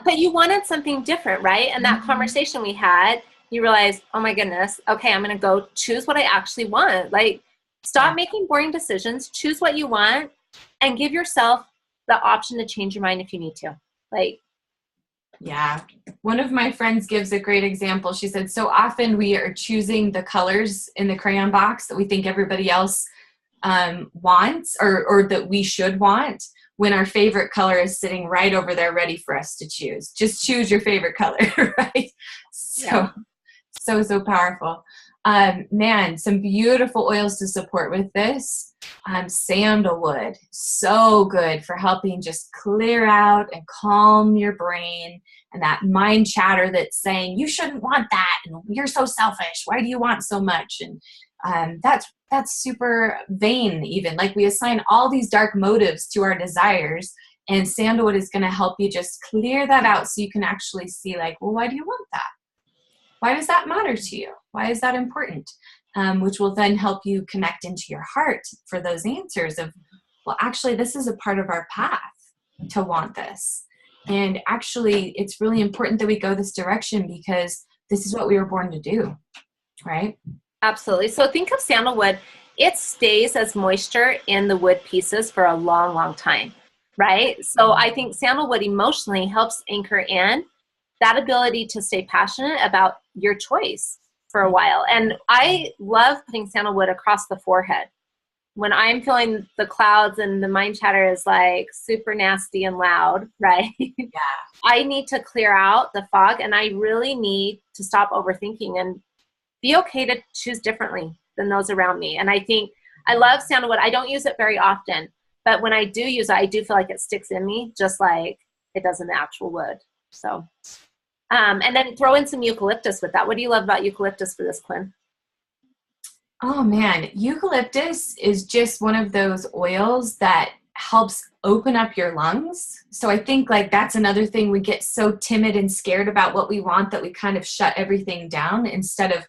but you wanted something different, right? And that conversation we had, you realize, oh my goodness, okay, I'm going to go choose what I actually want. Like, stop making boring decisions, choose what you want, and give yourself the option to change your mind if you need to. Like, yeah. One of my friends gives a great example. She said, so often we are choosing the colors in the crayon box that we think everybody else wants or that we should want, when our favorite color is sitting right over there ready for us to choose. Just choose your favorite color, right? So powerful. Man, some beautiful oils to support with this. Sandalwood, so good for helping just clear out and calm your brain and that mind chatter that's saying, you shouldn't want that, and you're so selfish. Why do you want so much? And that's super vain even. Like, we assign all these dark motives to our desires, and sandalwood is going to help you just clear that out so you can actually see, like, well, why do you want that? Why does that matter to you? Why is that important? Which will then help you connect into your heart for those answers of, well, actually, this is a part of our path to want this. And actually, it's really important that we go this direction because this is what we were born to do, right? Absolutely. So think of sandalwood. It stays as moisture in the wood pieces for a long, long time, right? So I think sandalwood emotionally helps anchor in that ability to stay passionate about your choice for a while. And I love putting sandalwood across the forehead. When I'm feeling the clouds and the mind chatter is like super nasty and loud, right? Yeah. I need to clear out the fog, and I really need to stop overthinking and be okay to choose differently than those around me. And I think I love sandalwood. I don't use it very often, but when I do use it, I do feel like it sticks in me just like it does in the actual wood. So, and then throw in some eucalyptus with that. What do you love about eucalyptus for this, Quinn? Oh man, eucalyptus is just one of those oils that helps open up your lungs. So I think like that's another thing, we get so timid and scared about what we want that we kind of shut everything down instead of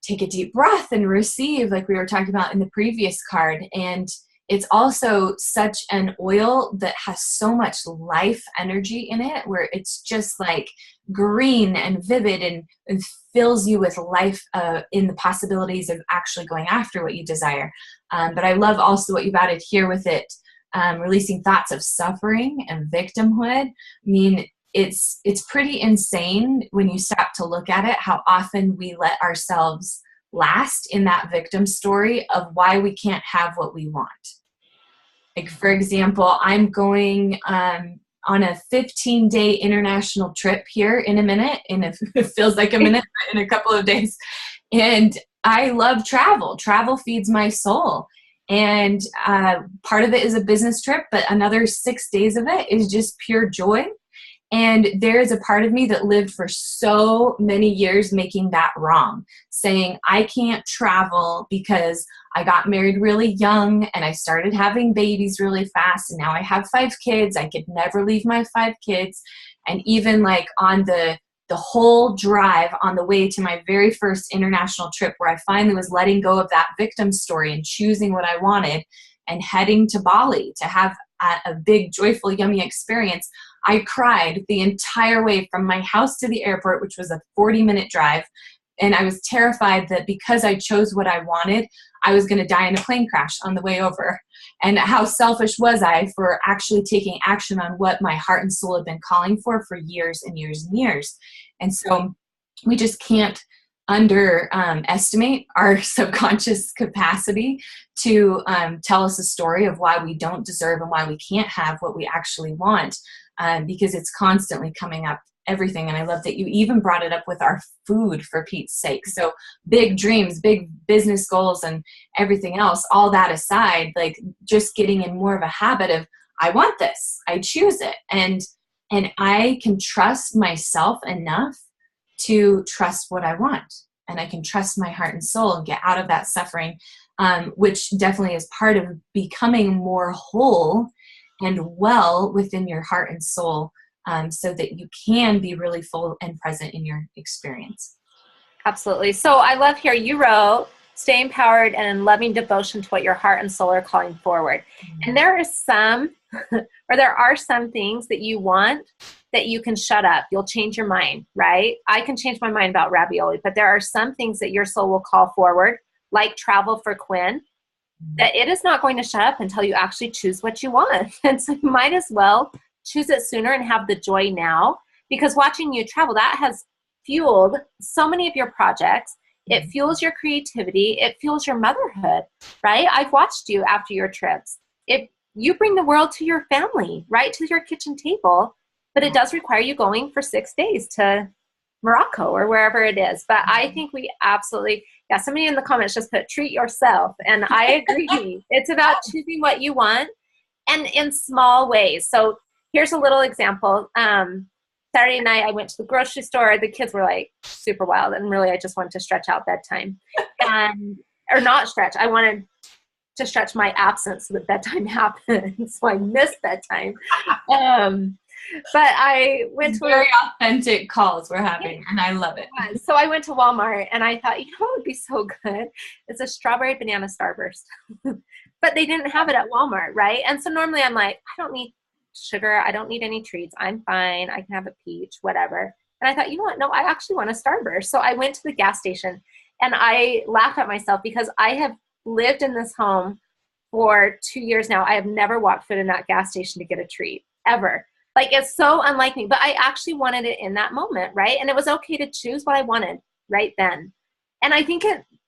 take a deep breath and receive, like we were talking about in the previous card. And it's also such an oil that has so much life energy in it, where it's just like green and vivid and fills you with life in the possibilities of actually going after what you desire. But I love also what you've added here with it, releasing thoughts of suffering and victimhood. I mean, it's pretty insane when you stop to look at it, how often we let ourselves last in that victim story of why we can't have what we want. Like, for example, I'm going on a 15-day international trip here in a minute, and it feels like a minute, but in a couple of days. And I love travel. Travel feeds my soul. And part of it is a business trip, but another 6 days of it is just pure joy. And there is a part of me that lived for so many years making that wrong, saying I can't travel because I got married really young and I started having babies really fast. And now I have 5 kids. I could never leave my 5 kids. And even like on the whole drive on the way to my very first international trip, where I finally was letting go of that victim story and choosing what I wanted and heading to Bali to have a big, joyful, yummy experience, I cried the entire way from my house to the airport, which was a 40-minute drive. And I was terrified that because I chose what I wanted, I was going to die in a plane crash on the way over. And how selfish was I for actually taking action on what my heart and soul had been calling for years and years and years. And so we just can't underestimate our subconscious capacity to tell us a story of why we don't deserve and why we can't have what we actually want, because it's constantly coming up everything. And I love that you even brought it up with our food, for Pete's sake. So big dreams, big business goals, and everything else, all that aside, like just getting in more of a habit of, I want this, I choose it. And I can trust myself enough to trust what I want. And I can trust my heart and soul and get out of that suffering, which definitely is part of becoming more whole and well within your heart and soul, so that you can be really full and present in your experience. Absolutely. So I love here you wrote, stay empowered and in loving devotion to what your heart and soul are calling forward. And there are some, or there are some things that you want that you can shut up. You'll change your mind, right? I can change my mind about ravioli, but there are some things that your soul will call forward, like travel for Quinn, that it is not going to shut up until you actually choose what you want. And so you might as well choose it sooner and have the joy now, because watching you travel, that has fueled so many of your projects. It fuels your creativity. It fuels your motherhood, right? I've watched you after your trips. You bring the world to your family, right to your kitchen table, but it does require you going for 6 days to Morocco or wherever it is. But I think we absolutely, somebody in the comments just put treat yourself. And I agree. It's about choosing what you want and in small ways. So here's a little example. Saturday night, I went to the grocery store. The kids were like super wild. And really, I just wanted to stretch out bedtime or not stretch. I wanted to stretch my absence so that bedtime happened. So I missed bedtime. But I went to very authentic calls we're having, and I love it. So I went to Walmart and I thought, what would be so good? It's a strawberry banana Starburst. But they didn't have it at Walmart, right? And so normally I'm like, I don't need sugar. I don't need any treats. I'm fine. I can have a peach, whatever. And I thought, you know what? No, I actually want a Starburst. So I went to the gas station and I laughed at myself because I have lived in this home for 2 years now. I have never walked foot in that gas station to get a treat, ever. Like, it's so unlike me, but I actually wanted it in that moment, right? And it was okay to choose what I wanted right then. And I think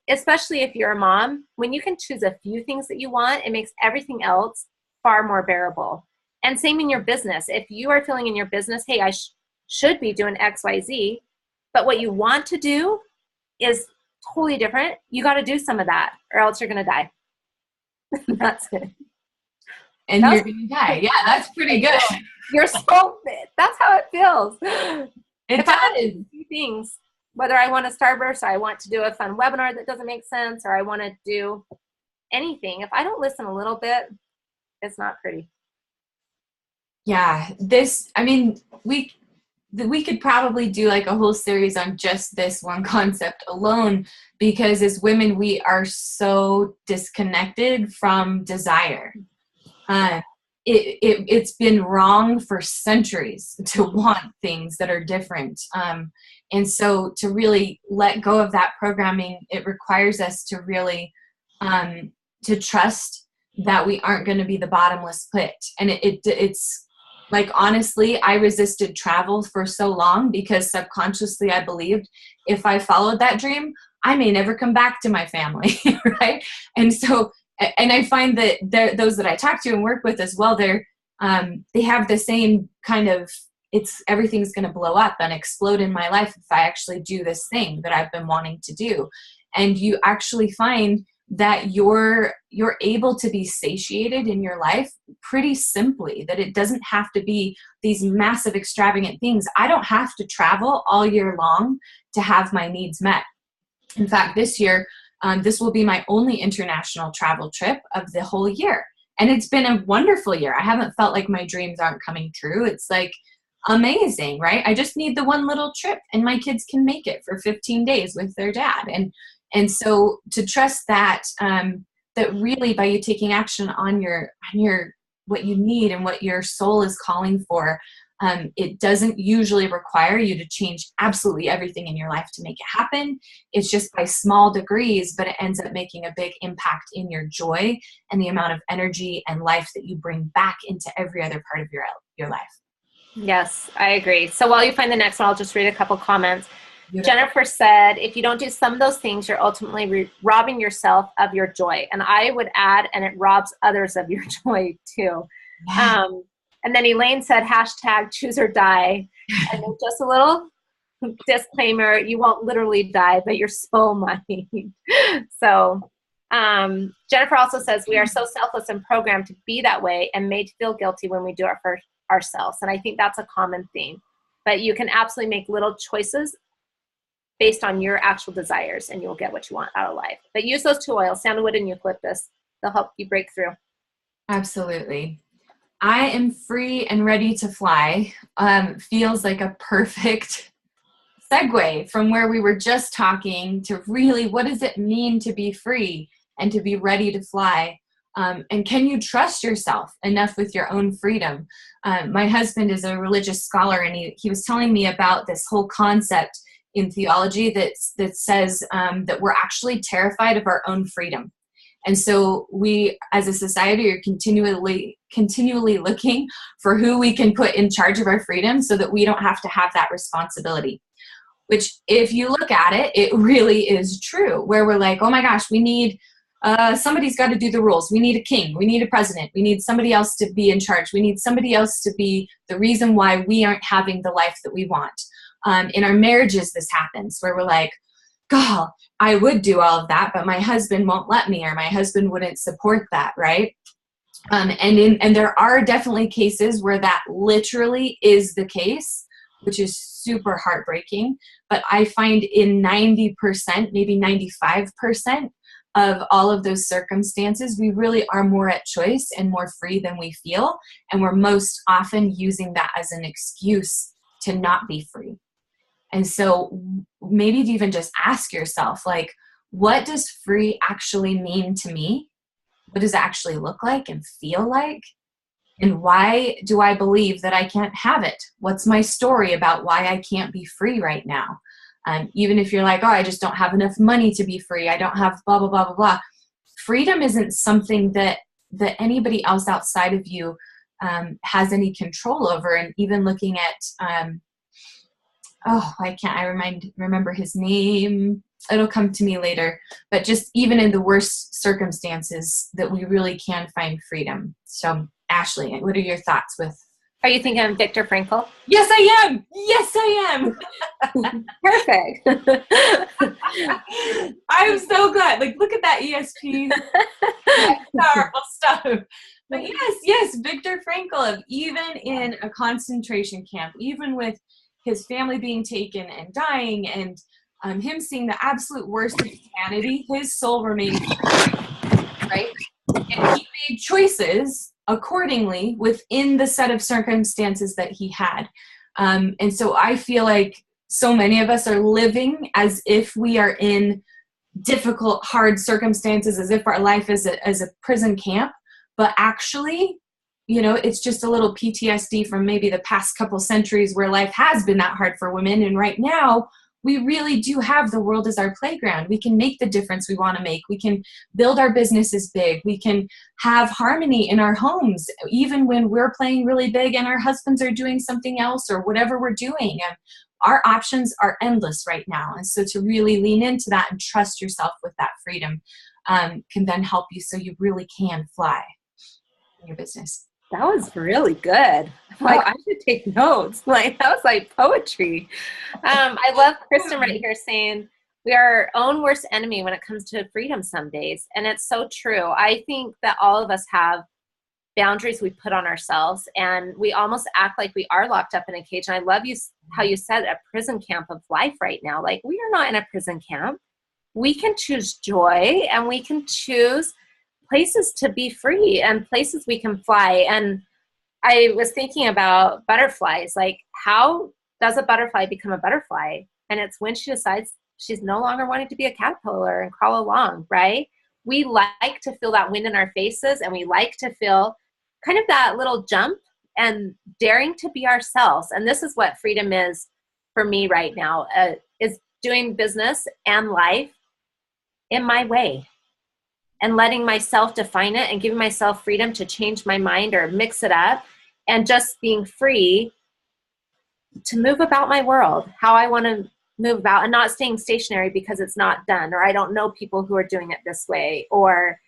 especially if you're a mom, when you can choose a few things that you want, it makes everything else far more bearable. And same in your business. If you are feeling in your business, hey, I should be doing X, Y, Z, but what you want to do is totally different, you got to do some of that or else you're going to die. That's it. And you're going to die. Yeah, that's pretty good. You're so fit. That's how it feels. It does. Two things, whether I want a Starburst or I want to do a fun webinar that doesn't make sense or I want to do anything, if I don't listen a little bit, it's not pretty. Yeah, we could probably do like a whole series on just this one concept alone, because as women, we are so disconnected from desire. It's been wrong for centuries to want things that are different. And so to really let go of that programming, it requires us to really to trust that we aren't going to be the bottomless pit. And it's like, honestly, I resisted travel for so long because subconsciously I believed if I followed that dream, I may never come back to my family, right? And so, and I find that those that I talk to and work with as well, they have the same kind of, everything's going to blow up and explode in my life if I actually do this thing that I've been wanting to do. And you actually find that you're able to be satiated in your life pretty simply, that it doesn't have to be these massive extravagant things. I don't have to travel all year long to have my needs met. In fact, this year, this will be my only international travel trip of the whole year. And it's been a wonderful year. I haven't felt like my dreams aren't coming true. It's like amazing, right? I just need the one little trip and my kids can make it for 15 days with their dad. And so to trust that, that really by you taking action on your what you need and what your soul is calling for, it doesn't usually require you to change absolutely everything in your life to make it happen. It's just by small degrees, but it ends up making a big impact in your joy and the amount of energy and life that you bring back into every other part of your life. Yes, I agree. So while you find the next one, I'll just read a couple comments. Beautiful. Jennifer said, if you don't do some of those things, you're ultimately robbing yourself of your joy. And I would add, and it robs others of your joy too. Yeah. And then Elaine said, hashtag choose or die. And then just a little disclaimer, you won't literally die, but your soul might. So Jennifer also says, we are so selfless and programmed to be that way and made to feel guilty when we do it for ourselves. And I think that's a common theme. But you can absolutely make little choices based on your actual desires, and you'll get what you want out of life. But use those 2 oils, sandalwood and eucalyptus. They'll help you break through. Absolutely. I am free and ready to fly. Feels like a perfect segue from where we were just talking to really, what does it mean to be free and to be ready to fly? And can you trust yourself enough with your own freedom? My husband is a religious scholar, and he was telling me about this whole concept in theology that says that we're actually terrified of our own freedom. And so we, as a society, are continually looking for who we can put in charge of our freedom so that we don't have to have that responsibility. Which, if you look at it, it really is true, where we're like, oh my gosh, we need, somebody's got to do the rules. We need a king. We need a president. We need somebody else to be in charge. We need somebody else to be the reason why we aren't having the life that we want. In our marriages, this happens where we're like, God, I would do all of that, but my husband won't let me, or my husband wouldn't support that, right? And there are definitely cases where that literally is the case, which is super heartbreaking. But I find in 90%, maybe 95% of all of those circumstances, we really are more at choice and more free than we feel. And we're most often using that as an excuse to not be free. And so maybe to even just ask yourself, like, what does free actually mean to me? What does it actually look like and feel like? And why do I believe that I can't have it? What's my story about why I can't be free right now? Even if you're like, oh, I just don't have enough money to be free. I don't have blah, blah, blah, blah, blah. Freedom isn't something that anybody else outside of you has any control over. And even looking at, I remember his name. It'll come to me later. But just even in the worst circumstances, that we really can find freedom. So, Ashley, what are your thoughts with? Are you thinking of Viktor Frankl? Yes, I am. Yes, I am. Perfect. I'm so glad. Like, look at that ESP. Powerful stuff. But yes, Viktor Frankl, even in a concentration camp, even with his family being taken and dying, and him seeing the absolute worst of humanity, his soul remained free, right? And he made choices accordingly within the set of circumstances that he had. And so I feel like so many of us are living as if we are in difficult, hard circumstances, as if our life is a prison camp. But actually, it's just a little PTSD from maybe the past couple centuries where life has been that hard for women. And right now, we really do have the world as our playground. We can make the difference we want to make. We can build our businesses big. We can have harmony in our homes, even when we're playing really big and our husbands are doing something else or whatever we're doing. And our options are endless right now. And so to really lean into that and trust yourself with that freedom can then help you so you really can fly in your business. That was really good. I should take notes. That was like poetry. I love Kristen right here saying we are our own worst enemy when it comes to freedom some days. And it's so true. I think that all of us have boundaries we put on ourselves, and we almost act like we are locked up in a cage. And I love how you said a prison camp of life right now. Like, we are not in a prison camp. We can choose joy, and we can choose places to be free and places we can fly. And I was thinking about butterflies. Like, how does a butterfly become a butterfly? And it's when she decides she's no longer wanting to be a caterpillar and crawl along, right? We like to feel that wind in our faces, and we like to feel kind of that little jump and daring to be ourselves. And this is what freedom is for me right now, is doing business and life in my way, and letting myself define it and giving myself freedom to change my mind or mix it up, and just being free to move about my world how I want to move about, and not staying stationary because it's not done, or I don't know people who are doing it this way, or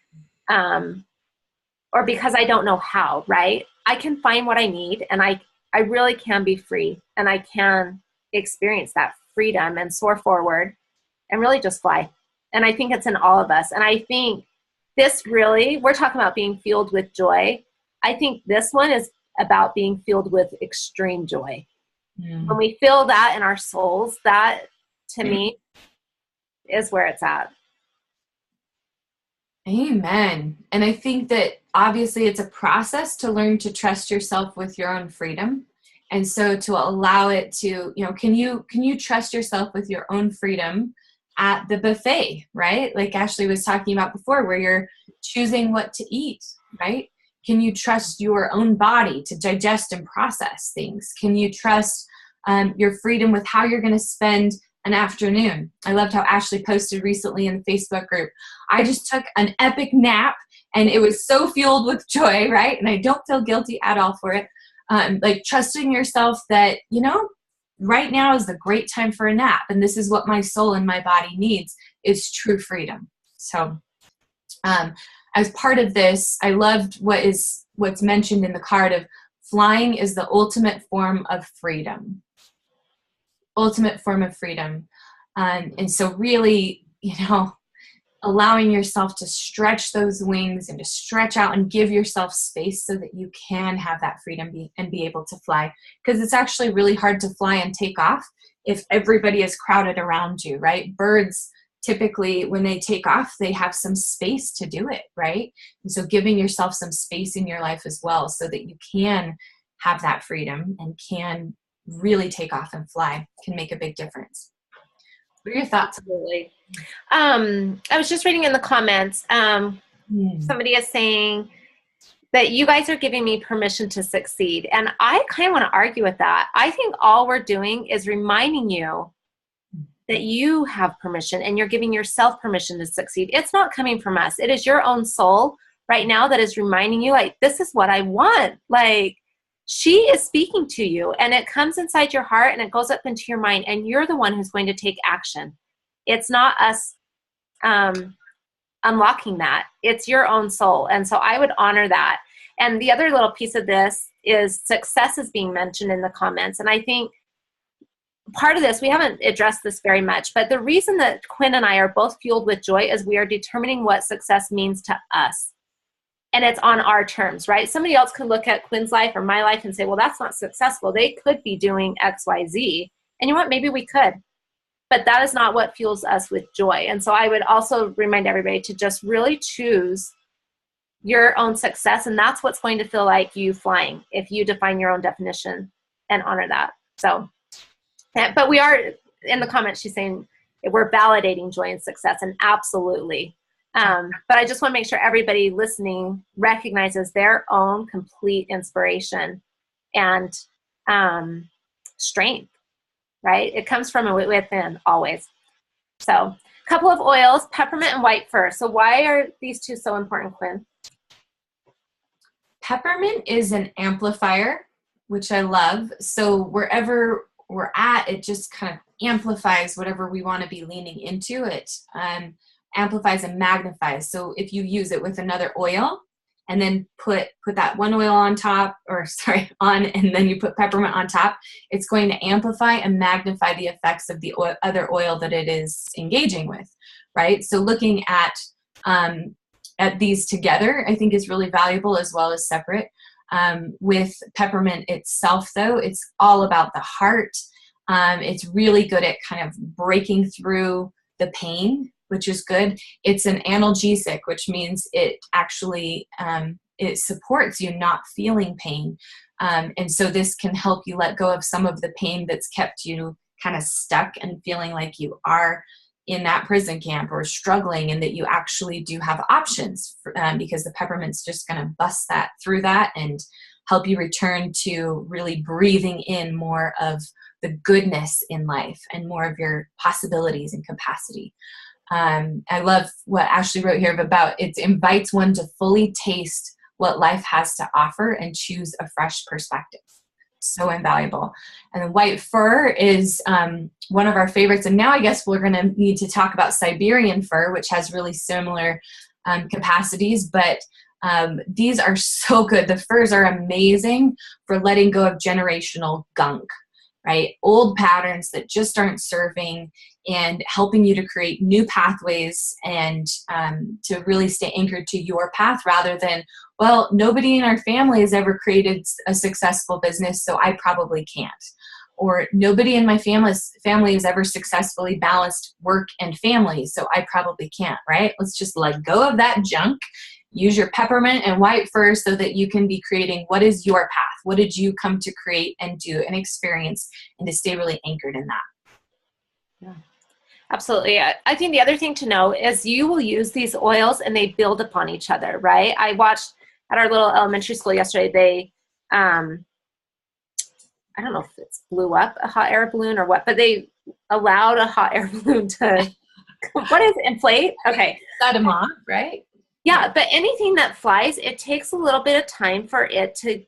because I don't know how, right? I can find what I need, and I really can be free, and I can experience that freedom and soar forward and really just fly. And I think it's in all of us. And I think this really, we're talking about being fueled with joy. I think this one is about being filled with extreme joy. When we feel that in our souls, that to me is where it's at. Amen. And I think that obviously it's a process to learn to trust yourself with your own freedom. And so to allow it to, can you trust yourself with your own freedom at the buffet, right? Like Ashley was talking about before, where you're choosing what to eat, right? Can you trust your own body to digest and process things? Can you trust your freedom with how you're going to spend an afternoon? I loved how Ashley posted recently in the Facebook group, I just took an epic nap and it was so fueled with joy, right? And I don't feel guilty at all for it. Like trusting yourself that, right now is the great time for a nap, and this is what my soul and my body needs, is true freedom. So as part of this, I loved what's mentioned in the card of flying is the ultimate form of freedom. Ultimate form of freedom. And so really, allowing yourself to stretch those wings and to stretch out and give yourself space so that you can have that freedom and be able to fly. Because it's actually really hard to fly and take off if everybody is crowded around you, right? Birds, typically when they take off, they have some space to do it, right? And so giving yourself some space in your life as well so that you can have that freedom and can really take off and fly can make a big difference. What are your thoughts? Absolutely. I was just reading in the comments, somebody is saying that you guys are giving me permission to succeed. And I kind of want to argue with that. I think all we're doing is reminding you that you have permission, and you're giving yourself permission to succeed. It's not coming from us. It is your own soul right now that is reminding you, like, this is what I want. Like, she is speaking to you, and it comes inside your heart and it goes up into your mind, and you're the one who's going to take action. It's not us unlocking that. It's your own soul. And so I would honor that. And the other little piece of this is success is being mentioned in the comments. And I think part of this, we haven't addressed this very much, but the reason that Quinn and I are both fueled with joy is we are determining what success means to us. And it's on our terms, right? Somebody else could look at Quinn's life or my life and say, well, that's not successful. They could be doing X, Y, Z. And you know what? Maybe we could. But that is not what fuels us with joy. And so I would also remind everybody to just really choose your own success. And that's what's going to feel like you flying if you define your own definition and honor that. So, but we are, in the comments, she's saying we're validating joy and success, and absolutely. But I just want to make sure everybody listening recognizes their own complete inspiration and strength, right? It comes from within always. So a couple of oils, peppermint and white fir. So why are these two so important, Quinn? Peppermint is an amplifier, which I love. So wherever we're at, it just kind of amplifies whatever we want to be leaning into. It amplifies and magnifies. So if you use it with another oil and then put that one oil on top, and then you put peppermint on top, it's going to amplify and magnify the effects of the other oil that it is engaging with, right? So looking at these together, I think is really valuable as well as separate. With peppermint itself, though, it's all about the heart. It's really good at kind of breaking through the pain, which is good. It's an analgesic, which means it actually it supports you not feeling pain. And so this can help you let go of some of the pain that's kept you kind of stuck and feeling like you are in that prison camp or struggling, and that you actually do have options because the peppermint's just going to bust that through that and help you return to really breathing in more of the goodness in life and more of your possibilities and capacity. I love what Ashley wrote here about it invites one to fully taste what life has to offer and choose a fresh perspective. So invaluable. And the white fir is one of our favorites. And now I guess we're going to need to talk about Siberian fir, which has really similar capacities, but these are so good. The firs are amazing for letting go of generational gunk, right? Old patterns that just aren't serving, and helping you to create new pathways and to really stay anchored to your path rather than, well, nobody in our family has ever created a successful business, so I probably can't. Or nobody in my family has ever successfully balanced work and family, so I probably can't, right? Let's just let go of that junk. Use your peppermint and white fir so that you can be creating what is your path. What did you come to create and do and experience, and to stay really anchored in that. Yeah. Absolutely. I think the other thing to know is you will use these oils and they build upon each other, right? I watched at our little elementary school yesterday, they, I don't know if it's blew up a hot air balloon or what, but they allowed a hot air balloon to, what is it, inflate? Okay. Set them off, right? Yeah, but anything that flies, it takes a little bit of time for it to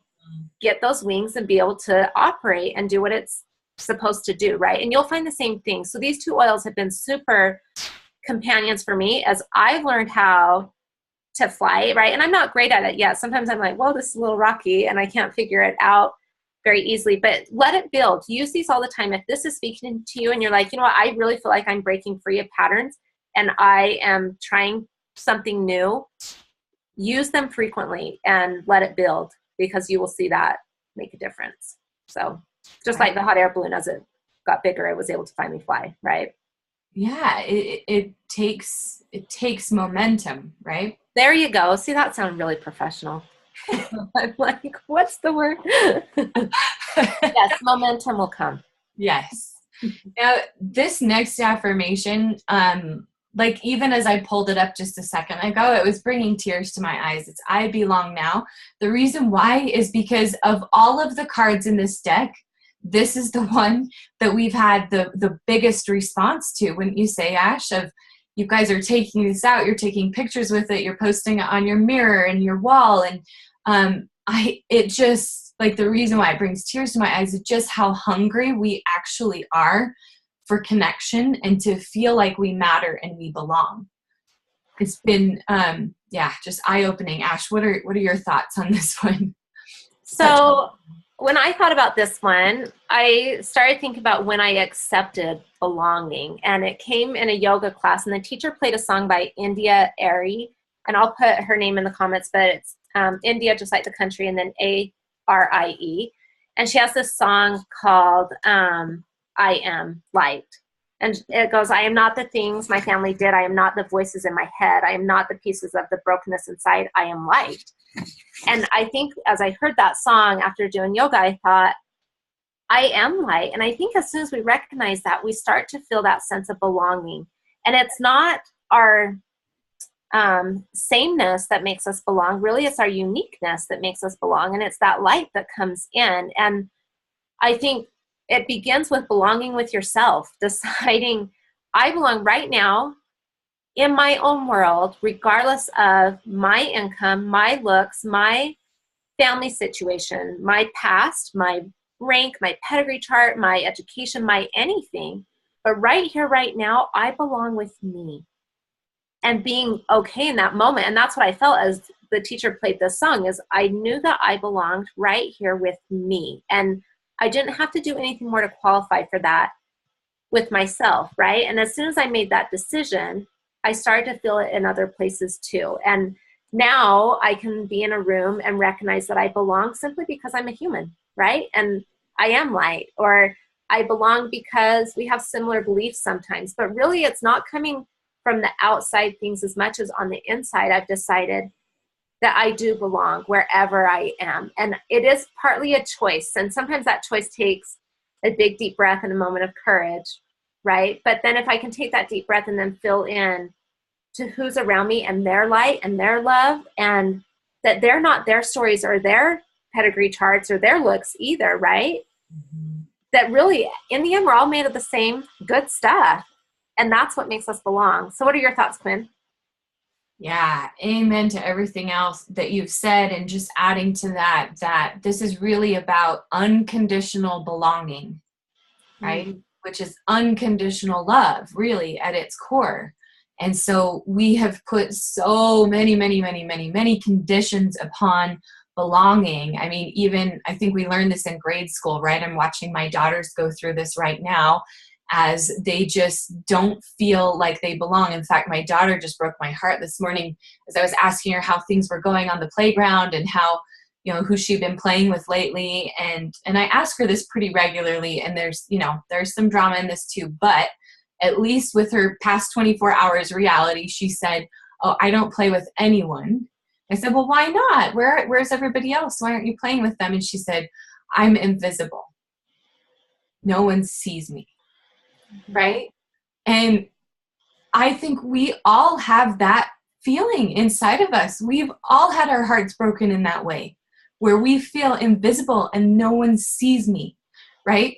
get those wings and be able to operate and do what it's supposed to do, right? And you'll find the same thing. So these two oils have been super companions for me as I've learned how to fly, right? And I'm not great at it yet. Sometimes I'm like, well, this is a little rocky and I can't figure it out very easily, but let it build. Use these all the time. If this is speaking to you and you're like, you know what, I really feel like I'm breaking free of patterns and I am trying something new, use them frequently and let it build, because you will see that make a difference. So just like the hot air balloon, as it got bigger, it was able to finally fly, right? Yeah, it takes momentum, right? There you go. See, that sounds really professional. I'm like, what's the word? Yes, momentum will come. Yes. Now, this next affirmation, like even as I pulled it up just a second ago, it was bringing tears to my eyes. It's I belong now. The reason why is because of all of the cards in this deck, this is the one that we've had the biggest response to. Wouldn't you say, Ash? Of you guys are taking this out, you're taking pictures with it, you're posting it on your mirror and your wall, and it just, like, the reason why it brings tears to my eyes is just how hungry we actually are for connection and to feel like we matter and we belong. It's been just eye-opening. Ash, what are your thoughts on this one? So when I thought about this one, I started thinking about when I accepted belonging, and it came in a yoga class, and the teacher played a song by India Arie, and I'll put her name in the comments, but it's India, just like the country, and then Arie, and she has this song called I Am Light, and it goes, I am not the things my family did, I am not the voices in my head, I am not the pieces of the brokenness inside, I am light. And I think as I heard that song after doing yoga, I thought, I am light. And I think as soon as we recognize that, we start to feel that sense of belonging. And it's not our sameness that makes us belong. Really, it's our uniqueness that makes us belong. And it's that light that comes in. And I think it begins with belonging with yourself, deciding I belong right now in my own world, regardless of my income, my looks, my family situation, my past, my rank, my pedigree chart, my education, my anything. But right here, right now, I belong with me. And being okay in that moment. And that's what I felt as the teacher played this song, is I knew that I belonged right here with me. And I didn't have to do anything more to qualify for that with myself, right? And as soon as I made that decision, I started to feel it in other places too. And now I can be in a room and recognize that I belong simply because I'm a human, right? And I am light, or I belong because we have similar beliefs sometimes. But really, it's not coming from the outside things as much as on the inside. I've decided that I do belong wherever I am. And it is partly a choice. And sometimes that choice takes a big, deep breath and a moment of courage, right? But then if I can take that deep breath and then fill in to who's around me and their light and their love, and that they're not their stories or their pedigree charts or their looks either, right? Mm-hmm. That really, in the end, we're all made of the same good stuff. And that's what makes us belong. So what are your thoughts, Quinn? Yeah, amen to everything else that you've said. And just adding to that, that this is really about unconditional belonging, right? Mm-hmm. Which is unconditional love, really, at its core. And so we have put so many, many, many, many, many conditions upon belonging. I mean, even I think we learned this in grade school, right? I'm watching my daughters go through this right now, as they just don't feel like they belong. In fact, my daughter just broke my heart this morning as I was asking her how things were going on the playground and how, you know, who she'd been playing with lately. And I ask her this pretty regularly, and there's some drama in this too, but at least with her past 24 hours reality, she said, "Oh, I don't play with anyone." I said, "Well, why not? Where's everybody else? Why aren't you playing with them?" And she said, "I'm invisible. No one sees me." Right? And I think we all have that feeling inside of us. We've all had our hearts broken in that way, where we feel invisible and no one sees me, right?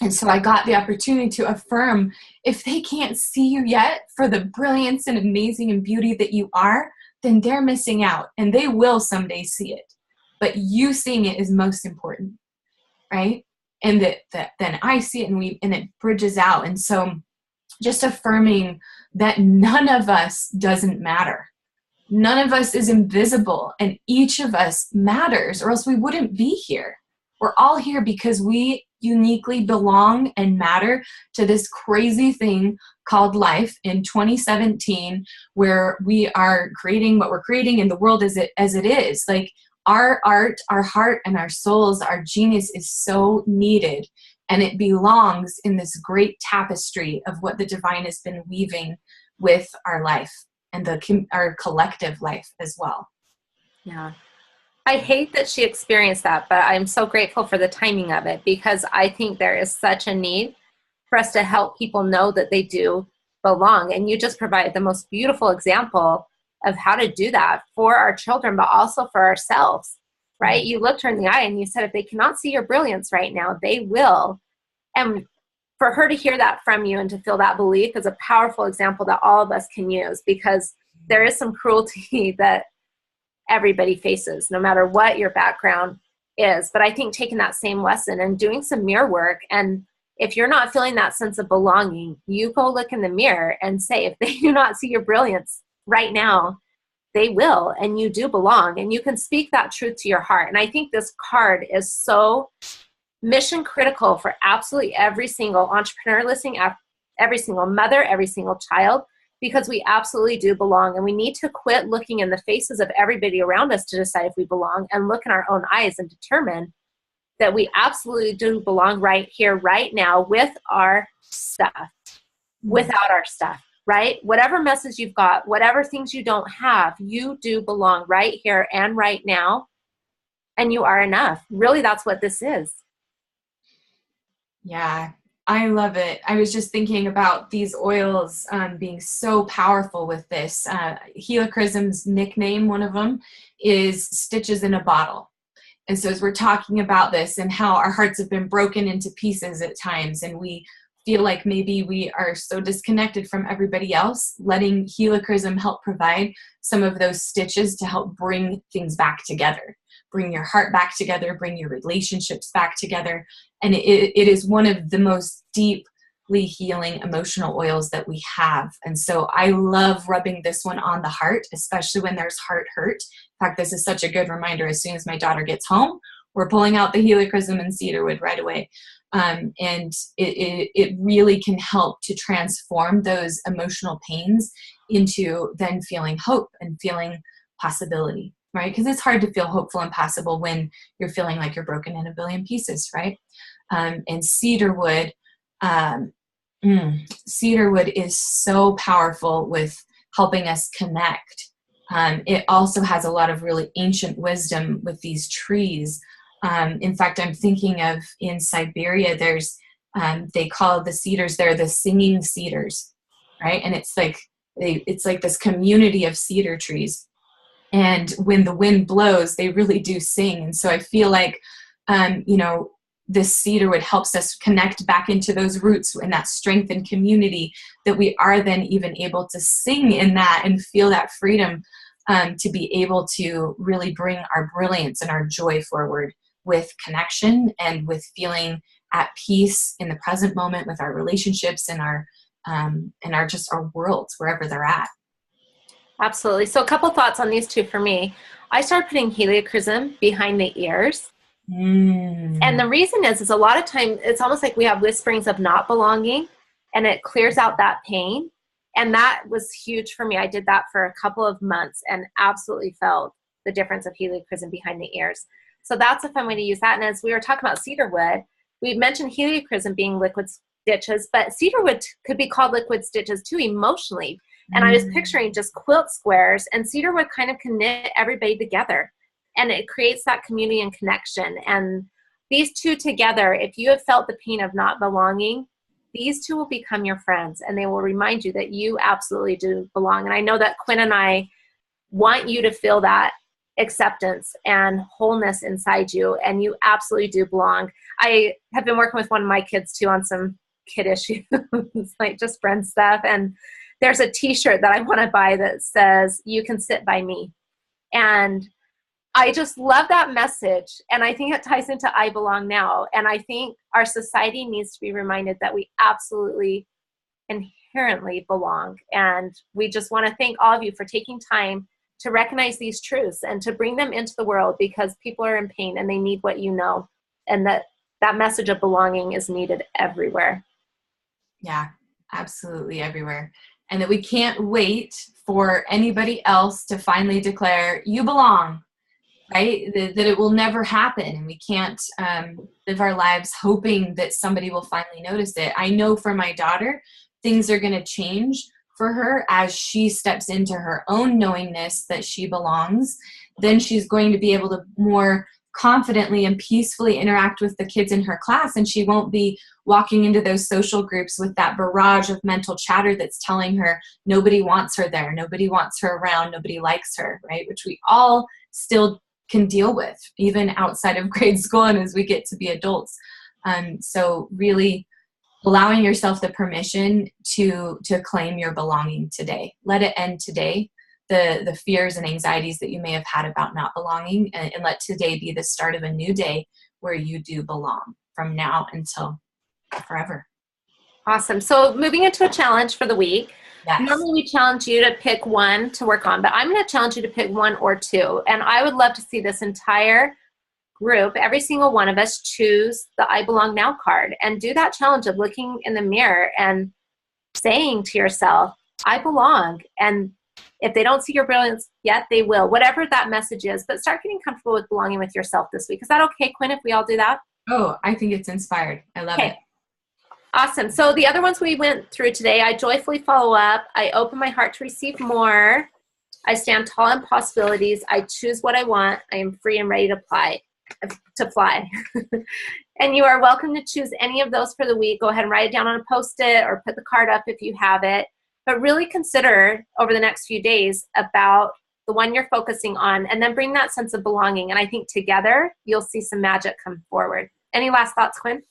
And so I got the opportunity to affirm, if they can't see you yet for the brilliance and amazing and beauty that you are, then they're missing out, and they will someday see it. But you seeing it is most important, right? And that then I see it, and it bridges out. And so just affirming that none of us doesn't matter. None of us is invisible, and each of us matters, or else we wouldn't be here. We're all here because we uniquely belong and matter to this crazy thing called life in 2017, where we are creating what we're creating in the world as it is. Like, our art, our heart, and our souls, our genius is so needed, and it belongs in this great tapestry of what the divine has been weaving with our life and our collective life as well. Yeah. I hate that she experienced that, but I'm so grateful for the timing of it, because I think there is such a need for us to help people know that they do belong. And you just provided the most beautiful example of how to do that for our children, but also for ourselves, right? Mm-hmm. You looked her in the eye and you said, if they cannot see your brilliance right now, they will. And for her to hear that from you and to feel that belief is a powerful example that all of us can use, because there is some cruelty that everybody faces, no matter what your background is. But I think taking that same lesson and doing some mirror work, and if you're not feeling that sense of belonging, you go look in the mirror and say, if they do not see your brilliance right now, they will, and you do belong, and you can speak that truth to your heart. And I think this card is so mission critical for absolutely every single entrepreneur listening, every single mother, every single child, because we absolutely do belong. And we need to quit looking in the faces of everybody around us to decide if we belong, and look in our own eyes and determine that we absolutely do belong right here, right now, with our stuff, without our stuff, right? Whatever messes you've got, whatever things you don't have, you do belong right here and right now, and you are enough. Really, that's what this is. Yeah, I love it. I was just thinking about these oils being so powerful with this. Helichrysum's nickname, one of them, is stitches in a bottle. And so as we're talking about this and how our hearts have been broken into pieces at times, and we feel like maybe we are so disconnected from everybody else, letting Helichrysum help provide some of those stitches to help bring things back together, bring your heart back together, bring your relationships back together. And it is one of the most deeply healing emotional oils that we have. And so I love rubbing this one on the heart, especially when there's heart hurt. In fact, this is such a good reminder. As soon as my daughter gets home, we're pulling out the Helichrysum and cedarwood right away. And it really can help to transform those emotional pains into then feeling hope and feeling possibility, right? Because it's hard to feel hopeful and possible when you're feeling like you're broken in a billion pieces, right? And cedarwood, cedarwood is so powerful with helping us connect. It also has a lot of really ancient wisdom with these trees. In fact, I'm thinking of in Siberia, there's, they call the cedars, they're the singing cedars, right? And it's like this community of cedar trees. And when the wind blows, they really do sing. And so I feel like, this cedarwood helps us connect back into those roots and that strength and community, that we are then even able to sing in that and feel that freedom, to be able to really bring our brilliance and our joy forward with connection and with feeling at peace in the present moment with our relationships and our just our worlds wherever they're at. Absolutely. So a couple thoughts on these two for me. I started putting Helichrysum behind the ears. And the reason is a lot of time it's almost like we have whisperings of not belonging, and it clears out that pain. And that was huge for me. I did that for a couple of months and absolutely felt the difference of Helichrysum behind the ears. So that's a fun way to use that. And as we were talking about cedarwood, we mentioned Helichrysum being liquid stitches, but cedarwood could be called liquid stitches too emotionally. And I was picturing just quilt squares, and cedarwood kind of can knit everybody together. And it creates that community and connection. And these two together, if you have felt the pain of not belonging, these two will become your friends, and they will remind you that you absolutely do belong. And I know that Quinn and I want you to feel that acceptance and wholeness inside you, and you absolutely do belong. I have been working with one of my kids too on some kid issues, like just friend stuff. And there's a t-shirt that I want to buy that says, "You can sit by me." And I just love that message. And I think it ties into I belong now. And I think our society needs to be reminded that we absolutely inherently belong. And we just want to thank all of you for taking time to recognize these truths and to bring them into the world, because people are in pain and they need what you know. And that message of belonging is needed everywhere. Yeah, absolutely everywhere. And that we can't wait for anybody else to finally declare, you belong. Right? That it will never happen, and we can't live our lives hoping that somebody will finally notice it. I know for my daughter, things are going to change for her as she steps into her own knowingness that she belongs. Then she's going to be able to more confidently and peacefully interact with the kids in her class, and she won't be walking into those social groups with that barrage of mental chatter that's telling her nobody wants her there, nobody wants her around, nobody likes her, right? Which we all still can deal with even outside of grade school and as we get to be adults. So really allowing yourself the permission to claim your belonging today. Let it end today. The fears and anxieties that you may have had about not belonging, and let today be the start of a new day where you do belong from now until forever. Awesome. So moving into a challenge for the week. Yes. Normally we challenge you to pick one to work on, but I'm going to challenge you to pick one or two. And I would love to see this entire group, every single one of us, choose the I Belong Now card and do that challenge of looking in the mirror and saying to yourself, I belong. And if they don't see your brilliance yet, they will, whatever that message is. But start getting comfortable with belonging with yourself this week. Is that okay, Quinn, if we all do that? Oh, I think it's inspired. I love it. Awesome. So the other ones we went through today, I joyfully follow up. I open my heart to receive more. I stand tall in possibilities. I choose what I want. I am free and ready to apply. to fly. And you are welcome to choose any of those for the week. Go ahead and write it down on a Post-it or put the card up if you have it. But really consider over the next few days about the one you're focusing on, and then bring that sense of belonging. And I think together you'll see some magic come forward. Any last thoughts, Quinn?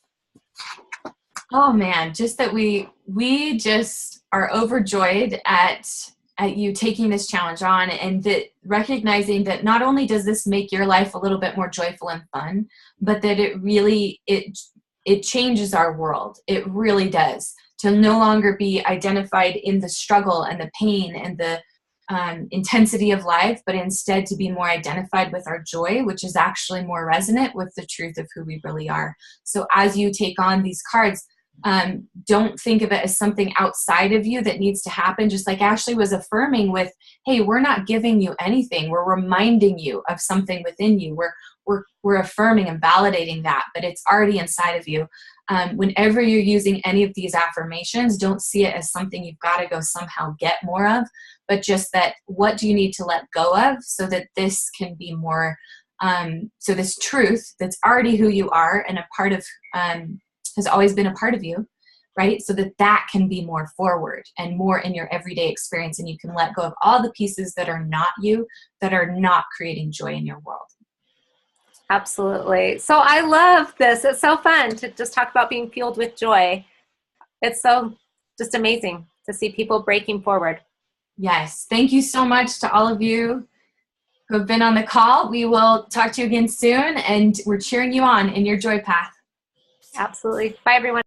Oh man, just that we just are overjoyed at you taking this challenge on, and that recognizing that not only does this make your life a little bit more joyful and fun, but that it really it changes our world. It really does, to no longer be identified in the struggle and the pain and the intensity of life, but instead to be more identified with our joy, which is actually more resonant with the truth of who we really are. So as you take on these cards, don't think of it as something outside of you that needs to happen. Just like Ashley was affirming with, hey, we're not giving you anything. We're reminding you of something within you. We're affirming and validating that, but it's already inside of you. Whenever you're using any of these affirmations, don't see it as something you've got to go somehow get more of, but just that what do you need to let go of so that this can be more, so this truth that's already who you are and a part of, has always been a part of you, right? So that can be more forward and more in your everyday experience, and you can let go of all the pieces that are not you, that are not creating joy in your world. Absolutely. So I love this. It's so fun to just talk about being fueled with joy. It's so just amazing to see people breaking forward. Yes. Thank you so much to all of you who have been on the call. We will talk to you again soon, and we're cheering you on in your joy path. Absolutely. Bye, everyone.